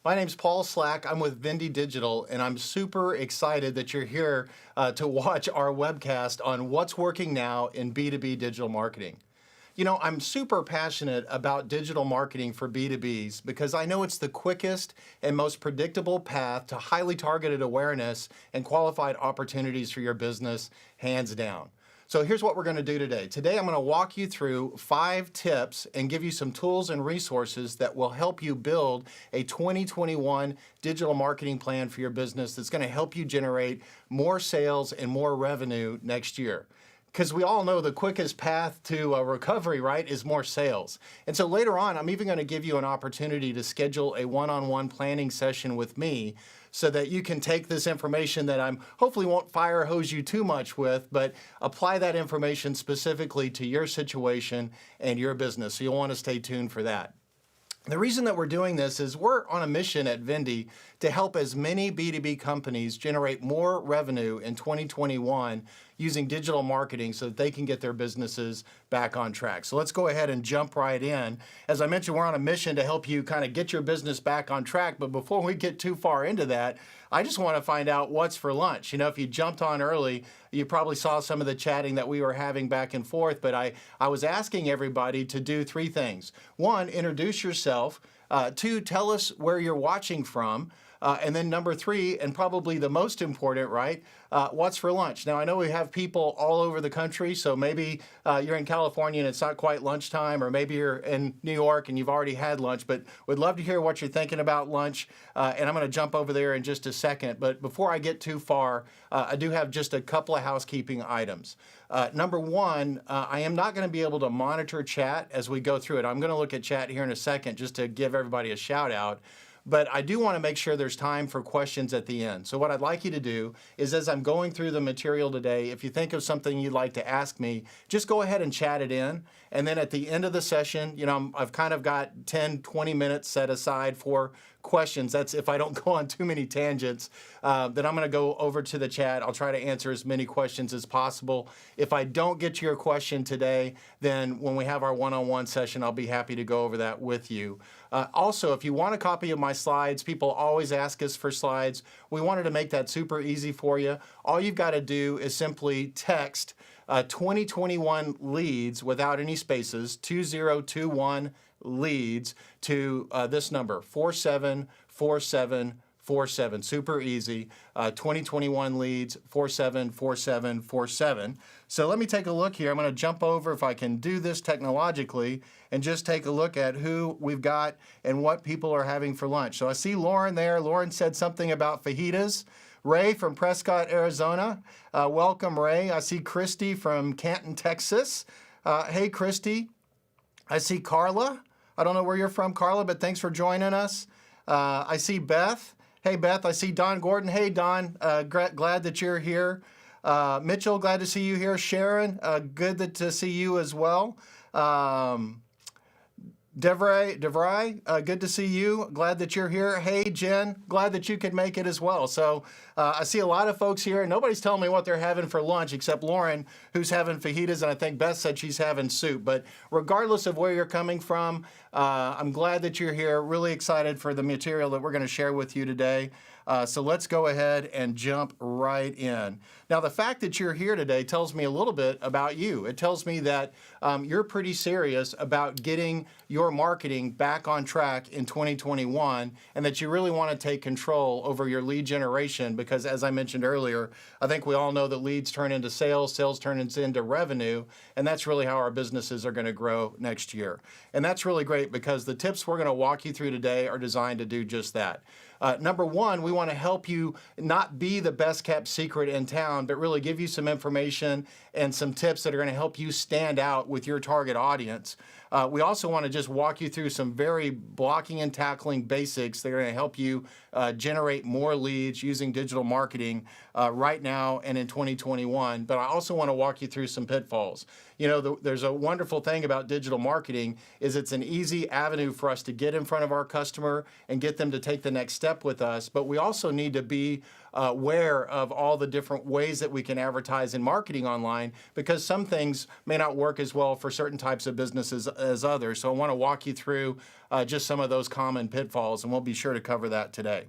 My name's Paul Slack. I'm with Vindy Digital, and I'm super excited that you're here to watch our webcast on what's working now in B2B digital marketing. You know, I'm super passionate about digital marketing for B2Bs because I know it's the quickest and most predictable path to highly targeted awareness and qualified opportunities for your business, hands down. So here's what we're going to do today. Today I'm going to walk you through 5 tips and give you some tools and resources that will help you build a 2021 digital marketing plan for your business that's going to help you generate more sales and more revenue next year. Because we all know the quickest path to recovery, right, is more sales. And so later on, I'm even going to give you an opportunity to schedule a one-on-one planning session with me so that you can take this information that I'm hopefully won't fire hose you too much with, but apply that information specifically to your situation and your business. So you'll want to stay tuned for that. The reason that we're doing this is we're on a mission at Vindy to help as many B2B companies generate more revenue in 2021 using digital marketing so that they can get their businesses back on track. So let's go ahead and jump right in. As I mentioned, we're on a mission to help you kind of get your business back on track. But before we get too far into that, I just want to find out what's for lunch. You know, if you jumped on early, you probably saw some of the chatting that we were having back and forth, but I was asking everybody to do 3 things. 1, introduce yourself. 2, tell us where you're watching from. And then number 3, and probably the most important, right, what's for lunch? Now, I know we have people all over the country, so maybe you're in California and it's not quite lunchtime, or maybe you're in New York and you've already had lunch, but we'd love to hear what you're thinking about lunch, and I'm going to jump over there in just a second. But before I get too far, I do have just a couple of housekeeping items. Number 1, I am not going to be able to monitor chat as we go through it. I'm going to look at chat here in a second just to give everybody a shout out. But I do want to make sure there's time for questions at the end. So what I'd like you to do is, as I'm going through the material today, if you think of something you'd like to ask me, just go ahead and chat it in. And then at the end of the session, you know, I've kind of got 10, 20 minutes set aside for questions. That's if I don't go on too many tangents, then I'm going to go over to the chat. I'll try to answer as many questions as possible. If I don't get to your question today, then when we have our one-on-one session, I'll be happy to go over that with you. Also, if you want a copy of my slides, people always ask us for slides. We wanted to make that super easy for you. All you've got to do is simply text 2021 leads without any spaces, 2021 leads to this number, 474747. Super easy. 2021 leads, 474747. So let me take a look here. I'm going to jump over, if I can do this technologically, and just take a look at who we've got and what people are having for lunch. So I see Lauren there. Lauren said something about fajitas. Ray from Prescott, Arizona. Welcome, Ray. I see Christy from Canton, Texas. Hey, Christy. I see Carla. I don't know where you're from, Carla, but thanks for joining us. I see Beth. Hey, Beth. I see Don Gordon. Hey, Don. Glad that you're here. Mitchell, glad to see you here. Sharon, good to see you as well. DeVry, good to see you. Glad that you're here. Hey, Jen, glad that you could make it as well. So I see a lot of folks here. Nobody's telling me what they're having for lunch except Lauren, who's having fajitas, and I think Beth said she's having soup. But regardless of where you're coming from, I'm glad that you're here. Really excited for the material that we're going to share with you today. So let's go ahead and jump right in. Now, the fact that you're here today tells me a little bit about you. It tells me that you're pretty serious about getting your marketing back on track in 2021, and that you really want to take control over your lead generation because, as I mentioned earlier, I think we all know that leads turn into sales, sales turn into revenue, and that's really how our businesses are going to grow next year. And that's really great because the tips we're going to walk you through today are designed to do just that. Number 1, we want to help you not be the best kept secret in town, but really give you some information and some tips that are going to help you stand out with your target audience. We also want to just walk you through some very blocking and tackling basics that are going to help you generate more leads using digital marketing right now and in 2021. But I also want to walk you through some pitfalls. there's a wonderful thing about digital marketing is it's an easy avenue for us to get in front of our customer and get them to take the next step with us. But we also need to be aware of all the different ways that we can advertise and marketing online, because some things may not work as well for certain types of businesses as others. So I want to walk you through just some of those common pitfalls, and we'll be sure to cover that today.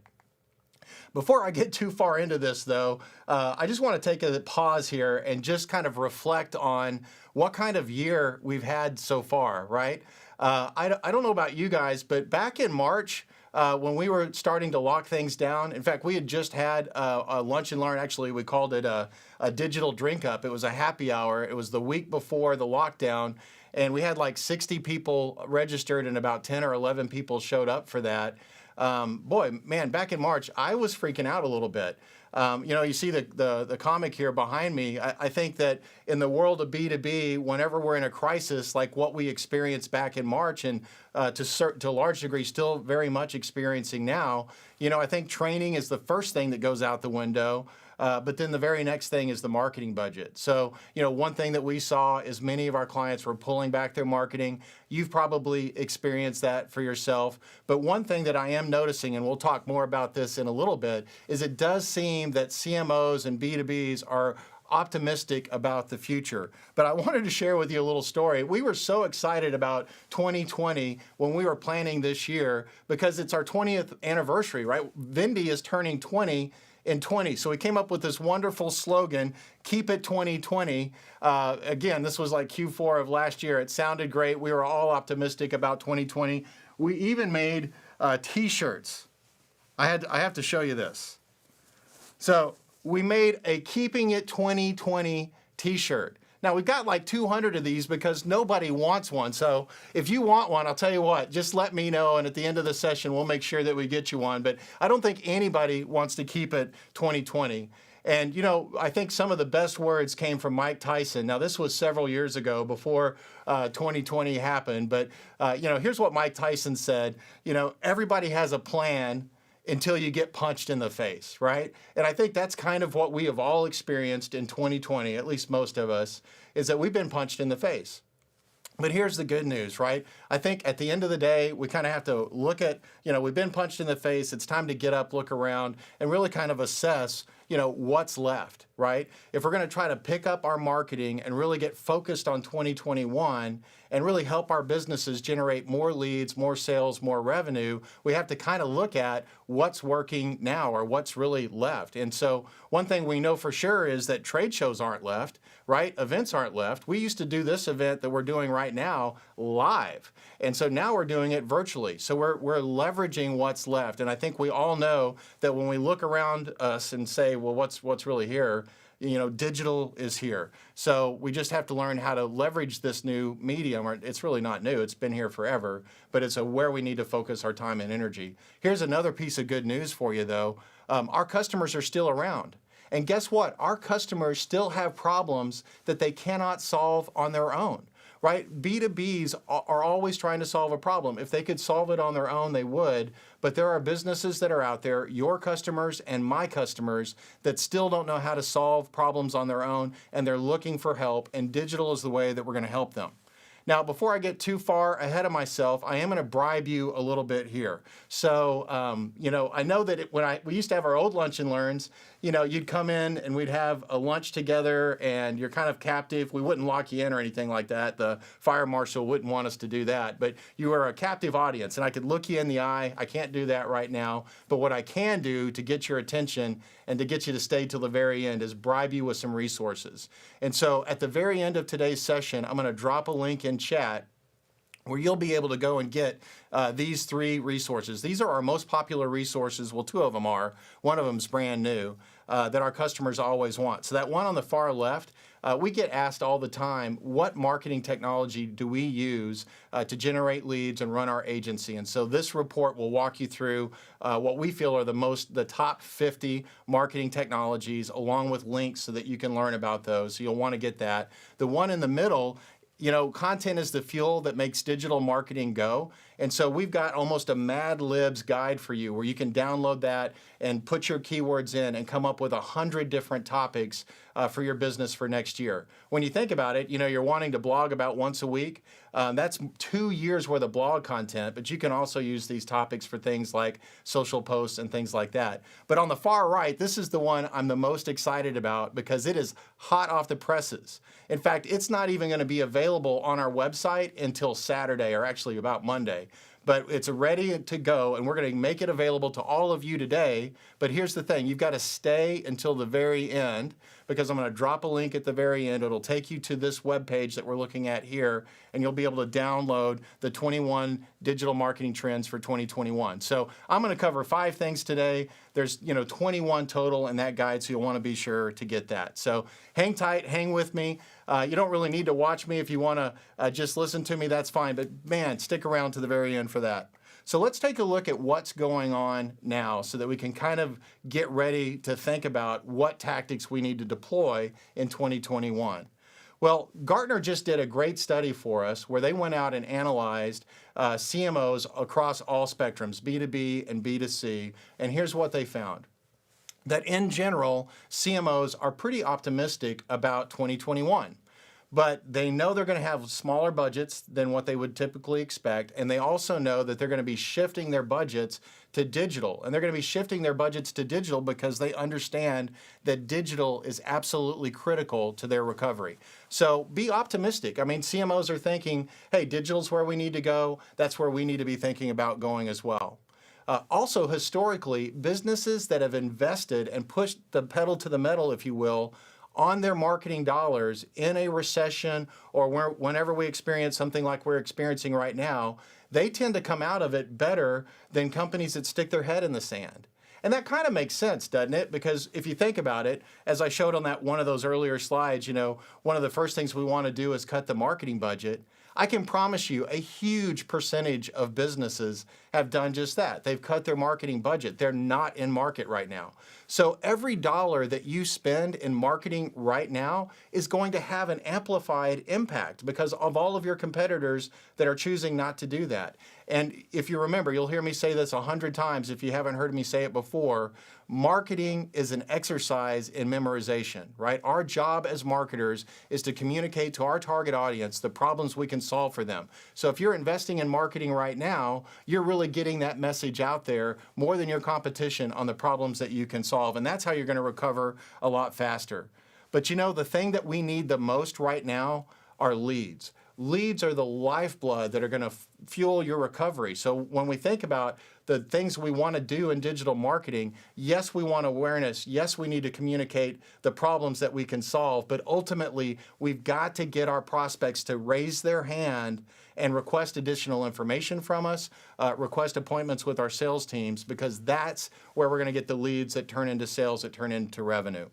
Before I get too far into this, though, I just want to take a pause here and just kind of reflect on what kind of year we've had so far, right? I don't know about you guys, but back in March, when we were starting to lock things down, in fact, we had just had a lunch and learn. Actually, we called it a digital drink up. It was a happy hour. It was the week before the lockdown, and we had like 60 people registered and about 10 or 11 people showed up for that. Boy, man, back in March, I was freaking out a little bit. You see the comic here behind me. I think that in the world of B2B, whenever we're in a crisis like what we experienced back in March, and to a large degree still very much experiencing now, I think training is the first thing that goes out the window. But then the very next thing is the marketing budget. So, one thing that we saw is many of our clients were pulling back their marketing. You've probably experienced that for yourself. But one thing that I am noticing, and we'll talk more about this in a little bit, is it does seem that CMOs and B2Bs are optimistic about the future. But I wanted to share with you a little story. We were so excited about 2020 when we were planning this year because it's our 20th anniversary, right? Vindy is turning 20 in 20. So we came up with this wonderful slogan, keep it 2020. Again, this was like Q4 of last year. It sounded great. We were all optimistic about 2020. We even made t-shirts. I have to show you this. So we made a Keeping It 2020 t-shirt. Now, we've got like 200 of these because nobody wants one. So if you want one, I'll tell you what, just let me know. And at the end of the session, we'll make sure that we get you one. But I don't think anybody wants to keep it 2020. And, I think some of the best words came from Mike Tyson. Now, this was several years ago before 2020 happened. But, here's what Mike Tyson said. Everybody has a plan until you get punched in the face, right? And I think that's kind of what we have all experienced in 2020, at least most of us, is that we've been punched in the face. But here's the good news, right? I think at the end of the day, we kind of have to look at, we've been punched in the face. It's time to get up, look around, and really kind of assess, what's left, right? If we're going to try to pick up our marketing and really get focused on 2021 and really help our businesses generate more leads, more sales, more revenue, we have to kind of look at what's working now or what's really left. And so one thing we know for sure is that trade shows aren't left, right? Events aren't left. We used to do this event that we're doing right now live. And so now we're doing it virtually. So we're leveraging what's left. And I think we all know that when we look around us and say, well, what's really here? Digital is here. So we just have to learn how to leverage this new medium. It's really not new. It's been here forever, but it's where we need to focus our time and energy. Here's another piece of good news for you, though. Our customers are still around. And guess what? Our customers still have problems that they cannot solve on their own, right? B2Bs are always trying to solve a problem. If they could solve it on their own, they would. But there are businesses that are out there, your customers and my customers, that still don't know how to solve problems on their own, and they're looking for help, and digital is the way that we're going to help them. Now, before I get too far ahead of myself, I am going to bribe you a little bit here. So, I know that we used to have our old lunch and learns, you'd come in and we'd have a lunch together and you're kind of captive. We wouldn't lock you in or anything like that. The fire marshal wouldn't want us to do that. But you are a captive audience and I could look you in the eye. I can't do that right now. But what I can do to get your attention and to get you to stay till the very end is bribe you with some resources. And so at the very end of today's session, I'm going to drop a link in chat where you'll be able to go and get these 3 resources. These are our most popular resources. Well, 2 of them are. One of them is brand new that our customers always want. So that one on the far left, we get asked all the time, what marketing technology do we use to generate leads and run our agency? And so this report will walk you through what we feel are the top 50 marketing technologies, along with links so that you can learn about those. So you'll want to get that. The one in the middle, content is the fuel that makes digital marketing go. And so we've got almost a Mad Libs guide for you where you can download that and put your keywords in and come up with 100 different topics for your business for next year. When you think about it, you're wanting to blog about once a week. That's 2 years worth of blog content, but you can also use these topics for things like social posts and things like that. But on the far right, this is the one I'm the most excited about because it is hot off the presses. In fact, it's not even going to be available on our website until Saturday, or actually about Monday. But it's ready to go, and we're going to make it available to all of you today. But here's the thing, you've got to stay until the very end, because I'm going to drop a link at the very end. It'll take you to this webpage that we're looking at here, and you'll be able to download the 21 digital marketing trends for 2021. So I'm going to cover 5 things today. There's 21 total in that guide, so you'll want to be sure to get that. So hang tight, hang with me. You don't really need to watch me. If you want to just listen to me, that's fine. But man, stick around to the very end for that. So let's take a look at what's going on now so that we can kind of get ready to think about what tactics we need to deploy in 2021. Well, Gartner just did a great study for us where they went out and analyzed CMOs across all spectrums, B2B and B2C, and here's what they found. That in general, CMOs are pretty optimistic about 2021. But they know they're going to have smaller budgets than what they would typically expect, and they also know that they're going to be shifting their budgets to digital. And they're going to be shifting their budgets to digital because they understand that digital is absolutely critical to their recovery. So be optimistic. I mean, CMOs are thinking, hey, digital's where we need to go. That's where we need to be thinking about going as well. Also, historically, businesses that have invested and pushed the pedal to the metal, if you will, on their marketing dollars in a recession or whenever we experience something like we're experiencing right now, they tend to come out of it better than companies that stick their head in the sand. And that kind of makes sense, doesn't it? Because if you think about it, as I showed on that one of those earlier slides, one of the first things we want to do is cut the marketing budget. I can promise you a huge percentage of businesses have done just that. They've cut their marketing budget. They're not in market right now. So every dollar that you spend in marketing right now is going to have an amplified impact because of all of your competitors that are choosing not to do that. And if you remember, you'll hear me say this 100 times if you haven't heard me say it before, marketing is an exercise in memorization, right? Our job as marketers is to communicate to our target audience the problems we can solve for them. So if you're investing in marketing right now, you're really getting that message out there more than your competition on the problems that you can solve. And that's how you're going to recover a lot faster. But the thing that we need the most right now are leads. Leads are the lifeblood that are going to fuel your recovery. So when we think about the things we want to do in digital marketing, yes, we want awareness. Yes, we need to communicate the problems that we can solve. But ultimately, we've got to get our prospects to raise their hand and request additional information from us, request appointments with our sales teams, because that's where we're going to get the leads that turn into sales, that turn into revenue.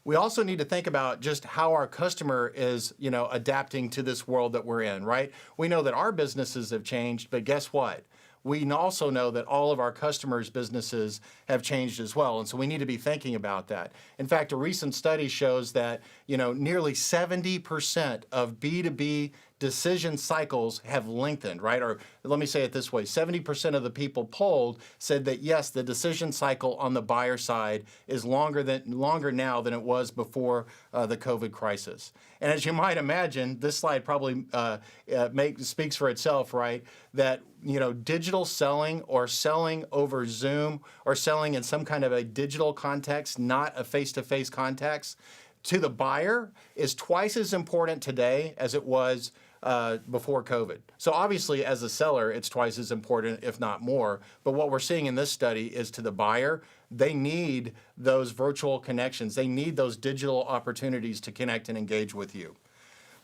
We also need to think about just how our customer is, adapting to this world that we're in, right? We know that our businesses have changed, but guess what? We also know that all of our customers' businesses have changed as well, and so we need to be thinking about that. In fact, a recent study shows that, nearly 70% of B2B decision cycles have lengthened, right? Or let me say it this way, 70% of the people polled said that yes, the decision cycle on the buyer side is longer now than it was before the COVID crisis. And as you might imagine, this slide probably speaks for itself, right? That digital selling or selling over Zoom or selling in some kind of a digital context, not a face-to-face context, to the buyer is twice as important today as it was before COVID. So obviously, as a seller, it's twice as important, if not more. But what we're seeing in this study is to the buyer, they need those virtual connections. They need those digital opportunities to connect and engage with you.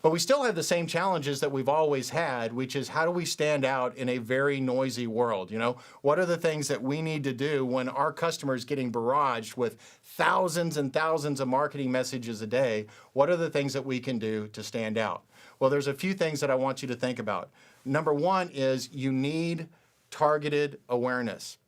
But we still have the same challenges that we've always had, which is how do we stand out in a very noisy world? What are the things that we need to do when our customer is getting barraged with thousands and thousands of marketing messages a day? What are the things that we can do to stand out? Well, there's a few things that I want you to think about. Number one is you need targeted awareness.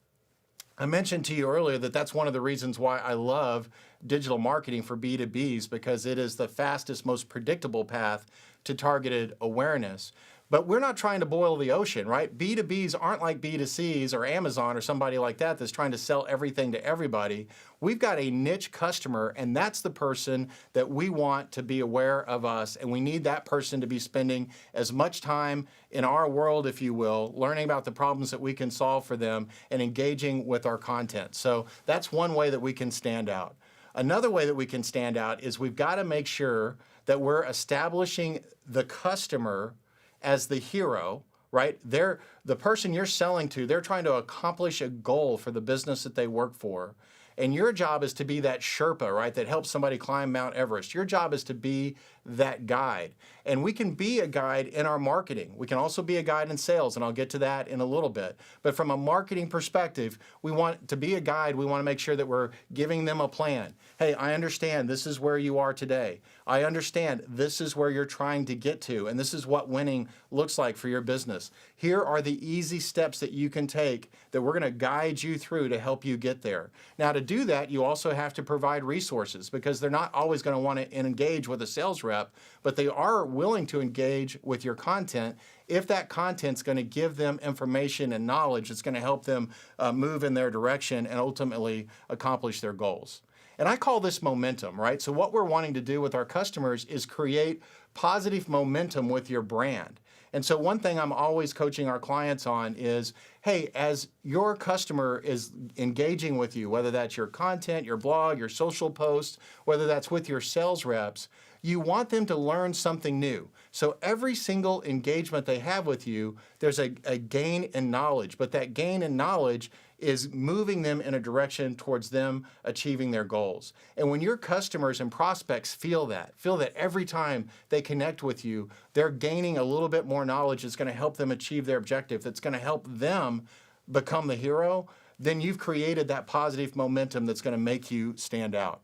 I mentioned to you earlier that that's one of the reasons why I love digital marketing for B2Bs, because it is the fastest, most predictable path to targeted awareness. But we're not trying to boil the ocean, right? B2Bs aren't like B2Cs or Amazon or somebody like that that's trying to sell everything to everybody. We've got a niche customer, and that's the person that we want to be aware of us, and we need that person to be spending as much time in our world, if you will, learning about the problems that we can solve for them and engaging with our content. So that's one way that we can stand out. Another way that we can stand out is we've got to make sure that we're establishing the customer as the hero, right? They're the person you're selling to, they're trying to accomplish a goal for the business that they work for. And your job is to be that Sherpa, right, that helps somebody climb Mount Everest. Your job is to be that guide. And we can be a guide in our marketing. We can also be a guide in sales, and I'll get to that in a little bit. But from a marketing perspective, we want to be a guide. We want to make sure that we're giving them a plan. Hey, I understand this is where you are today. I understand this is where you're trying to get to, and this is what winning looks like for your business. Here are the easy steps that you can take that we're going to guide you through to help you get there. Now, to do that, you also have to provide resources, because they're not always going to want to engage with a sales rep, but they are willing to engage with your content if that content's going to give them information and knowledge that's going to help them move in their direction and ultimately accomplish their goals. And I call this momentum, right? So what we're wanting to do with our customers is create positive momentum with your brand. And so one thing I'm always coaching our clients on is, hey, as your customer is engaging with you, whether that's your content, your blog, your social posts, whether that's with your sales reps, you want them to learn something new. So every single engagement they have with you, there's a gain in knowledge, but that gain in knowledge is moving them in a direction towards them achieving their goals. And when your customers and prospects feel that every time they connect with you, they're gaining a little bit more knowledge that's going to help them achieve their objective, that's going to help them become the hero, then you've created that positive momentum that's going to make you stand out.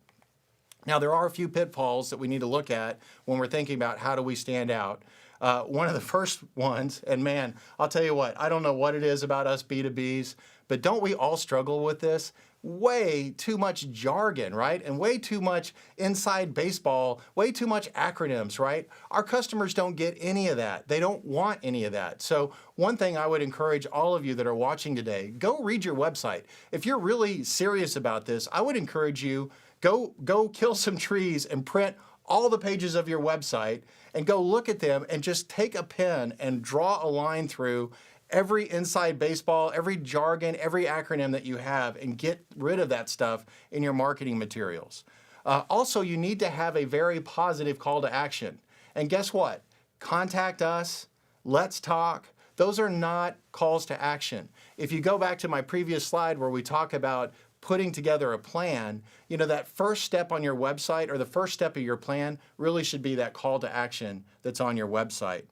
Now, there are a few pitfalls that we need to look at when we're thinking about how do we stand out. One of the first ones, and man, I'll tell you what, I don't know what it is about us B2Bs, but don't we all struggle with this? Way too much jargon, right? And way too much inside baseball, way too much acronyms, right? Our customers don't get any of that. They don't want any of that. So one thing I would encourage all of you that are watching today, go read your website. If you're really serious about this, I would encourage you, go kill some trees and print all the pages of your website and go look at them and just take a pen and draw a line through every inside baseball, every jargon, every acronym that you have, and get rid of that stuff in your marketing materials. Also, you need to have a very positive call to action. And guess what? Contact us, let's talk. Those are not calls to action. If you go back to my previous slide where we talk about putting together a plan, you know, that first step on your website or the first step of your plan really should be that call to action that's on your website.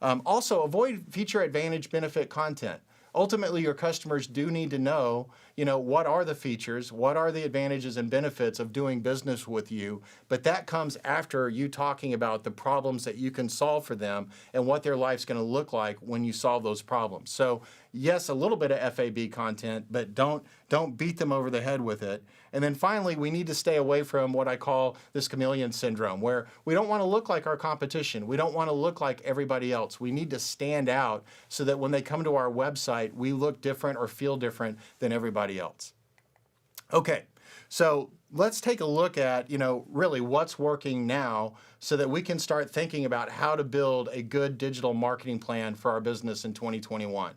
Also, avoid feature advantage benefit content. Ultimately, your customers do need to know, what are the features, what are the advantages and benefits of doing business with you, but that comes after you talking about the problems that you can solve for them and what their life's going to look like when you solve those problems. So yes, a little bit of FAB content, but don't beat them over the head with it. And then finally, we need to stay away from what I call this chameleon syndrome, where we don't want to look like our competition. We don't want to look like everybody else. We need to stand out so that when they come to our website, we look different or feel different than everybody else. Okay, so let's take a look at, really what's working now so that we can start thinking about how to build a good digital marketing plan for our business in 2021.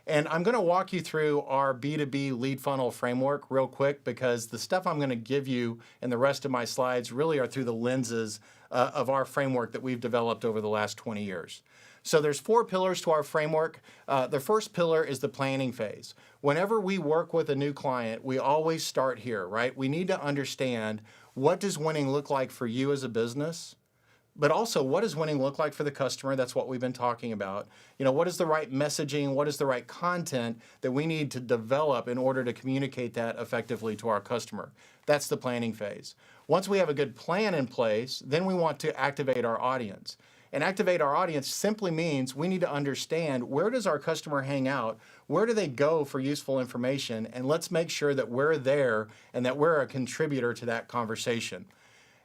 And I'm going to walk you through our B2B lead funnel framework real quick, because the stuff I'm going to give you in the rest of my slides really are through the lenses of our framework that we've developed over the last 20 years. So there's 4 pillars to our framework. The first pillar is the planning phase. Whenever we work with a new client, we always start here, right? We need to understand, what does winning look like for you as a business? But also, what does winning look like for the customer? That's what we've been talking about. What is the right messaging? What is the right content that we need to develop in order to communicate that effectively to our customer? That's the planning phase. Once we have a good plan in place, then we want to activate our audience. And activate our audience simply means we need to understand, where does our customer hang out? Where do they go for useful information? And let's make sure that we're there and that we're a contributor to that conversation.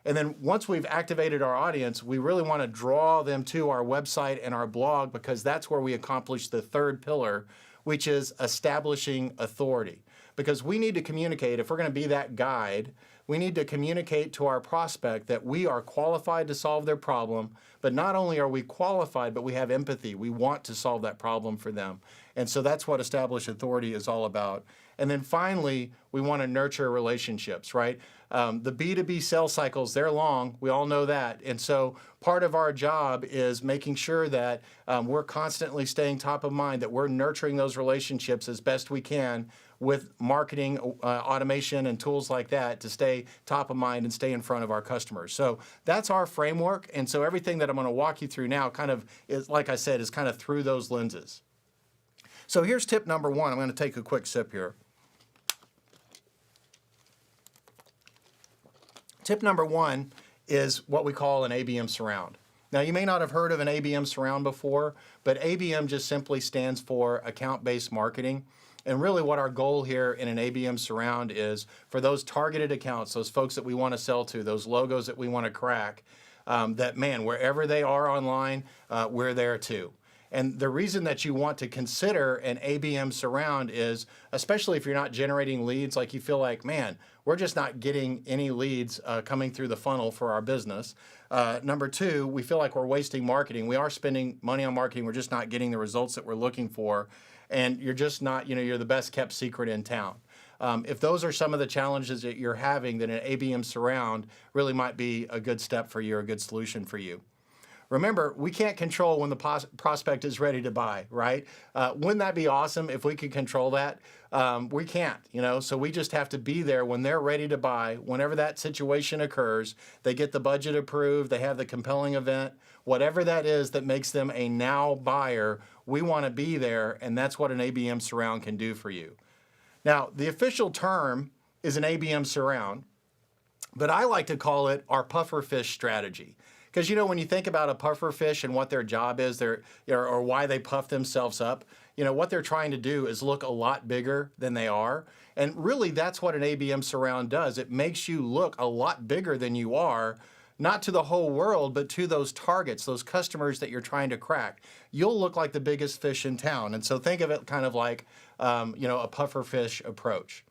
And then once we've activated our audience, we really want to draw them to our website and our blog, because that's where we accomplish the third pillar, which is establishing authority. Because we need to communicate, if we're going to be that guide, we need to communicate to our prospect that we are qualified to solve their problem, but not only are we qualified, but we have empathy. We want to solve that problem for them. And so that's what established authority is all about. And then finally, we want to nurture relationships, right? The B2B sales cycles, they're long. We all know that. And so part of our job is making sure that we're constantly staying top of mind, that we're nurturing those relationships as best we can with marketing, automation, and tools like that to stay top of mind and stay in front of our customers. So that's our framework. And so everything that I'm going to walk you through now kind of is, like I said, is kind of through those lenses. So here's tip number one. I'm going to take a quick sip here. Tip number one is what we call an ABM Surround. Now, you may not have heard of an ABM Surround before, but ABM just simply stands for account-based marketing. And really what our goal here in an ABM Surround is for those targeted accounts, those folks that we want to sell to, those logos that we want to crack, that, man, wherever they are online, we're there too. And the reason that you want to consider an ABM Surround is, especially if you're not generating leads, like you feel like, man, we're just not getting any leads coming through the funnel for our business. Number two, we feel like we're wasting marketing. We are spending money on marketing. We're just not getting the results that we're looking for. And you're just not, you're the best kept secret in town. If those are some of the challenges that you're having, then an ABM Surround really might be a good step for you, or a good solution for you. Remember, we can't control when the prospect is ready to buy, right? Wouldn't that be awesome if we could control that? We can't, so we just have to be there when they're ready to buy. Whenever that situation occurs, they get the budget approved, they have the compelling event, whatever that is that makes them a now buyer, we want to be there, and that's what an ABM Surround can do for you. Now, the official term is an ABM Surround, but I like to call it our pufferfish strategy. Because, when you think about a pufferfish and what their job is, or why they puff themselves up, what they're trying to do is look a lot bigger than they are. And really, that's what an ABM Surround does. It makes you look a lot bigger than you are, not to the whole world, but to those targets, those customers that you're trying to crack. You'll look like the biggest fish in town. And so think of it kind of like, a pufferfish approach.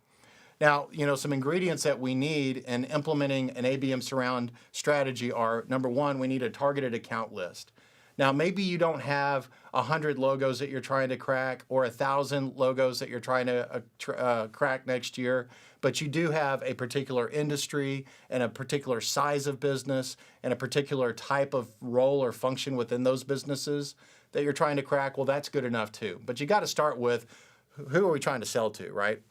Now, some ingredients that we need in implementing an ABM Surround strategy are, number one, we need a targeted account list. Now, maybe you don't have 100 logos that you're trying to crack, or 1,000 logos that you're trying to crack next year, but you do have a particular industry and a particular size of business and a particular type of role or function within those businesses that you're trying to crack. Well, that's good enough too. But you got to start with, who are we trying to sell to, right?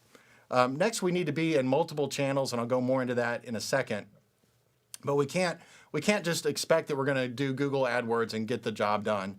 Next, we need to be in multiple channels, and I'll go more into that in a second. But we can't just expect that we're going to do Google AdWords and get the job done.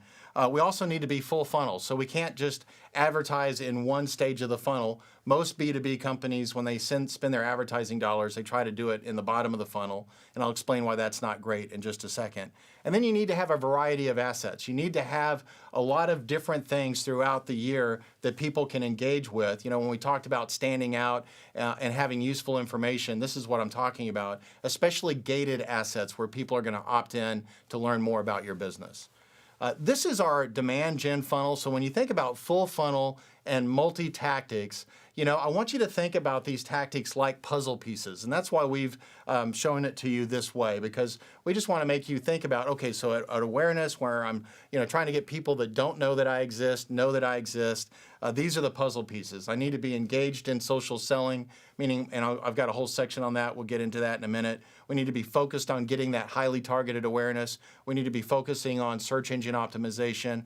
We also need to be full funnel, so we can't just advertise in one stage of the funnel. Most B2B companies, when they spend their advertising dollars, they try to do it in the bottom of the funnel, and I'll explain why that's not great in just a second. And then you need to have a variety of assets. You need to have a lot of different things throughout the year that people can engage with. When we talked about standing out and having useful information, this is what I'm talking about, especially gated assets where people are going to opt in to learn more about your business. This is our demand gen funnel. So when you think about full funnel and multi-tactics, I want you to think about these tactics like puzzle pieces. And that's why we've shown it to you this way, because we just want to make you think about, okay, so at awareness, where I'm trying to get people that don't know that I exist, know that I exist, these are the puzzle pieces. I need to be engaged in social selling, meaning, and I've got a whole section on that. We'll get into that in a minute. We need to be focused on getting that highly targeted awareness. We need to be focusing on search engine optimization.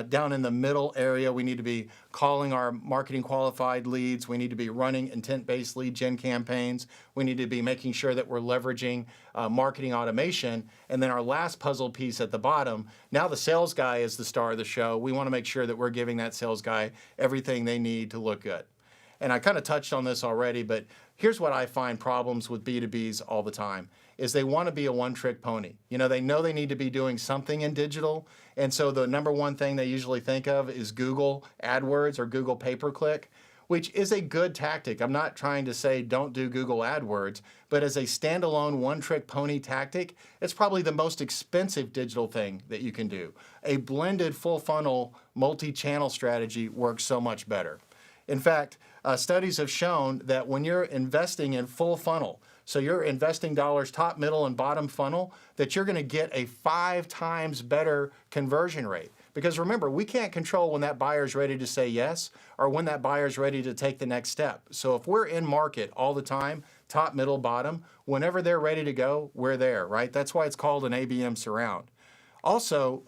Down in the middle area, we need to be calling our marketing qualified leads. We need to be running intent-based lead gen campaigns. We need to be making sure that we're leveraging marketing automation. And then our last puzzle piece at the bottom, now the sales guy is the star of the show. We want to make sure that we're giving that sales guy everything they need to look good. And I kind of touched on this already, but here's what I find problems with B2Bs all the time, is they want to be a one-trick pony. They know they need to be doing something in digital, and so the number one thing they usually think of is Google AdWords or Google pay-per-click. which is a good tactic. I'm not trying to say don't do Google AdWords, but as a standalone one-trick pony tactic, it's probably the most expensive digital thing that you can do. A blended full funnel multi-channel strategy works so much better. In fact, studies have shown that when you're investing in full funnel, so you're investing dollars top, middle, and bottom funnel, that you're going to get a 5 times better conversion rate. Because remember, we can't control when that buyer's ready to say yes or when that buyer's ready to take the next step. So if we're in market all the time, top, middle, bottom, whenever they're ready to go, we're there, right? That's why it's called an ABM Surround. Also,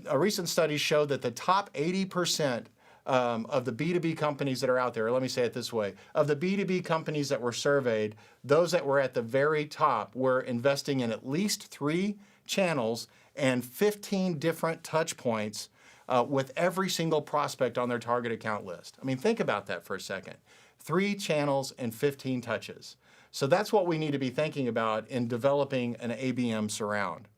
a recent study showed that the top 80% of the B2B companies that are out there, or let me say it this way, of the B2B companies that were surveyed, those that were at the very top were investing in at least 3 channels and 15 different touch points with every single prospect on their target account list. I mean, think about that for a second. 3 channels and 15 touches. So that's what we need to be thinking about in developing an ABM Surround.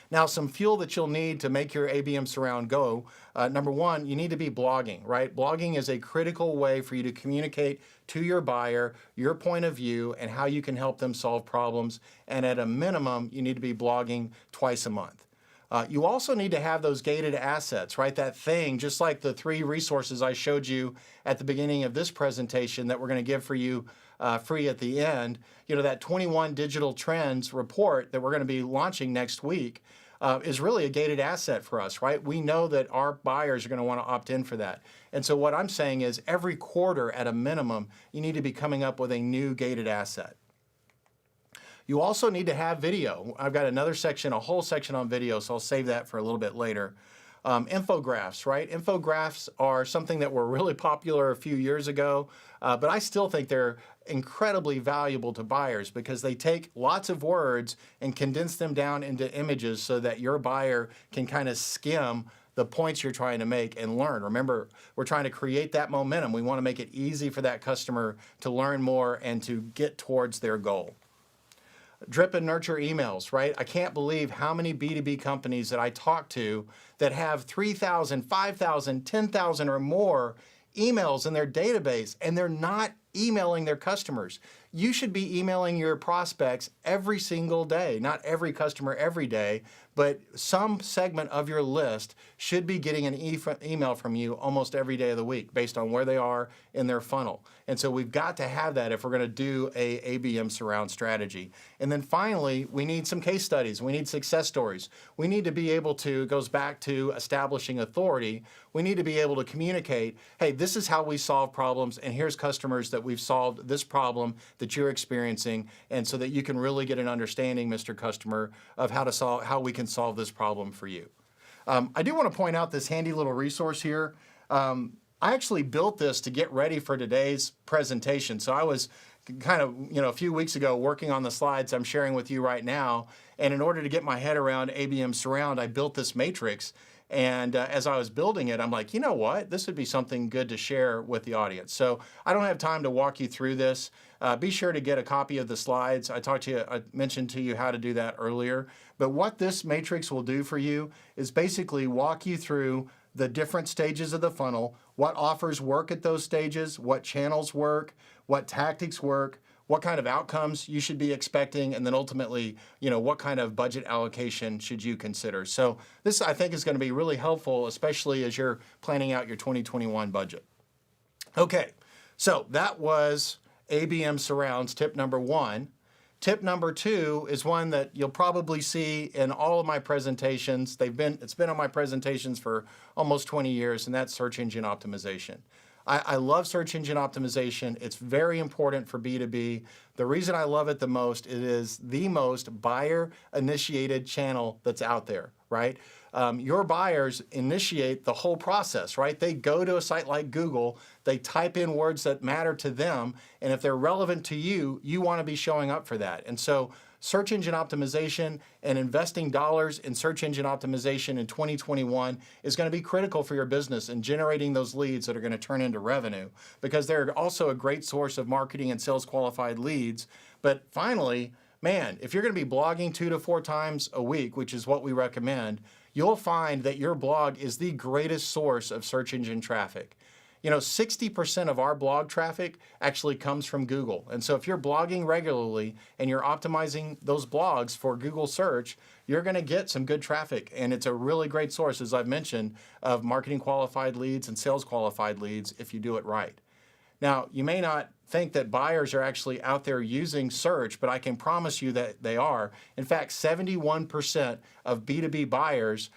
Now, some fuel that you'll need to make your ABM Surround go, number one, you need to be blogging, right? Blogging is a critical way for you to communicate to your buyer your point of view and how you can help them solve problems. And at a minimum, you need to be blogging twice a month. You also need to have those gated assets, right? That thing, just like the 3 resources I showed you at the beginning of this presentation that we're going to give for you free at the end, you know, that 21 digital trends report that we're going to be launching next week is really a gated asset for us, right? We know that our buyers are going to want to opt in for that. And so what I'm saying is every quarter at a minimum, you need to be coming up with a new gated asset. You also need to have video. I've got another section, a whole section on video, so I'll save that for a little bit later. Infographs, right? Infographs are something that were really popular a few years ago, but I still think they're incredibly valuable to buyers because they take lots of words and condense them down into images so that your buyer can kind of skim the points you're trying to make and learn. Remember, we're trying to create that momentum. We want to make it easy for that customer to learn more and to get towards their goal. Drip and nurture emails, right? I can't believe how many B2B companies that I talk to that have 3,000, 5,000, 10,000 or more emails in their database, and they're not emailing their customers. You should be emailing your prospects every single day, not every customer every day, but some segment of your list should be getting an email from you almost every day of the week based on where they are in their funnel. And so we've got to have that if we're going to do a ABM Surround strategy. And then finally, we need some case studies. We need success stories. We need to be able to, it goes back to establishing authority. We need to be able to communicate, hey, this is how we solve problems, and here's customers that we've solved this problem that you're experiencing, and so that you can really get an understanding, Mr. Customer, of how we can solve this problem for you. I do want to point out this handy little resource here. I actually built this to get ready for today's presentation. So I was kind of, a few weeks ago working on the slides I'm sharing with you right now. And in order to get my head around ABM Surround, I built this matrix. And as I was building it, I'm like, you know what? This would be something good to share with the audience. So I don't have time to walk you through this. Be sure to get a copy of the slides. I mentioned to you how to do that earlier. But what this matrix will do for you is basically walk you through the different stages of the funnel, what offers work at those stages, what channels work, what tactics work, what kind of outcomes you should be expecting, and then ultimately, what kind of budget allocation should you consider. So this, I think, is going to be really helpful, especially as you're planning out your 2021 budget. Okay, so that was ABM Surrounds tip number 1. Tip number 2 is one that you'll probably see in all of my presentations. It's been on my presentations for almost 20 years, and that's search engine optimization. I love search engine optimization. It's very important for B2B. The reason I love it the most, it is the most buyer-initiated channel that's out there, right? Your buyers initiate the whole process, right? They go to a site like Google, they type in words that matter to them, and if they're relevant to you, you want to be showing up for that. And so search engine optimization and investing dollars in search engine optimization in 2021 is going to be critical for your business in generating those leads that are going to turn into revenue, because they're also a great source of marketing and sales qualified leads. But finally, man, if you're going to be blogging 2 to 4 times a week, which is what we recommend, you'll find that your blog is the greatest source of search engine traffic. 60% of our blog traffic actually comes from Google. And so if you're blogging regularly and you're optimizing those blogs for Google search, you're going to get some good traffic. And it's a really great source, as I've mentioned, of marketing qualified leads and sales qualified leads if you do it right. Now, you may not think that buyers are actually out there using search, but I can promise you that they are. In fact, 71% of B2B buyers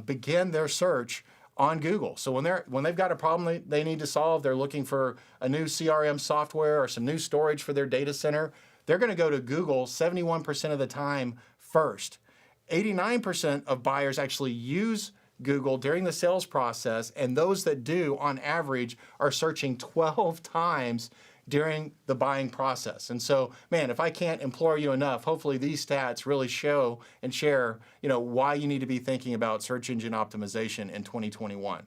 begin their search on Google. So when they've got a problem they need to solve, they're looking for a new CRM software or some new storage for their data center, they're going to go to Google 71% of the time first. 89% of buyers actually use Google during the sales process, and those that do, on average, are searching 12 times during the buying process. And so, man, if I can't implore you enough, hopefully these stats really show and share, why you need to be thinking about search engine optimization in 2021.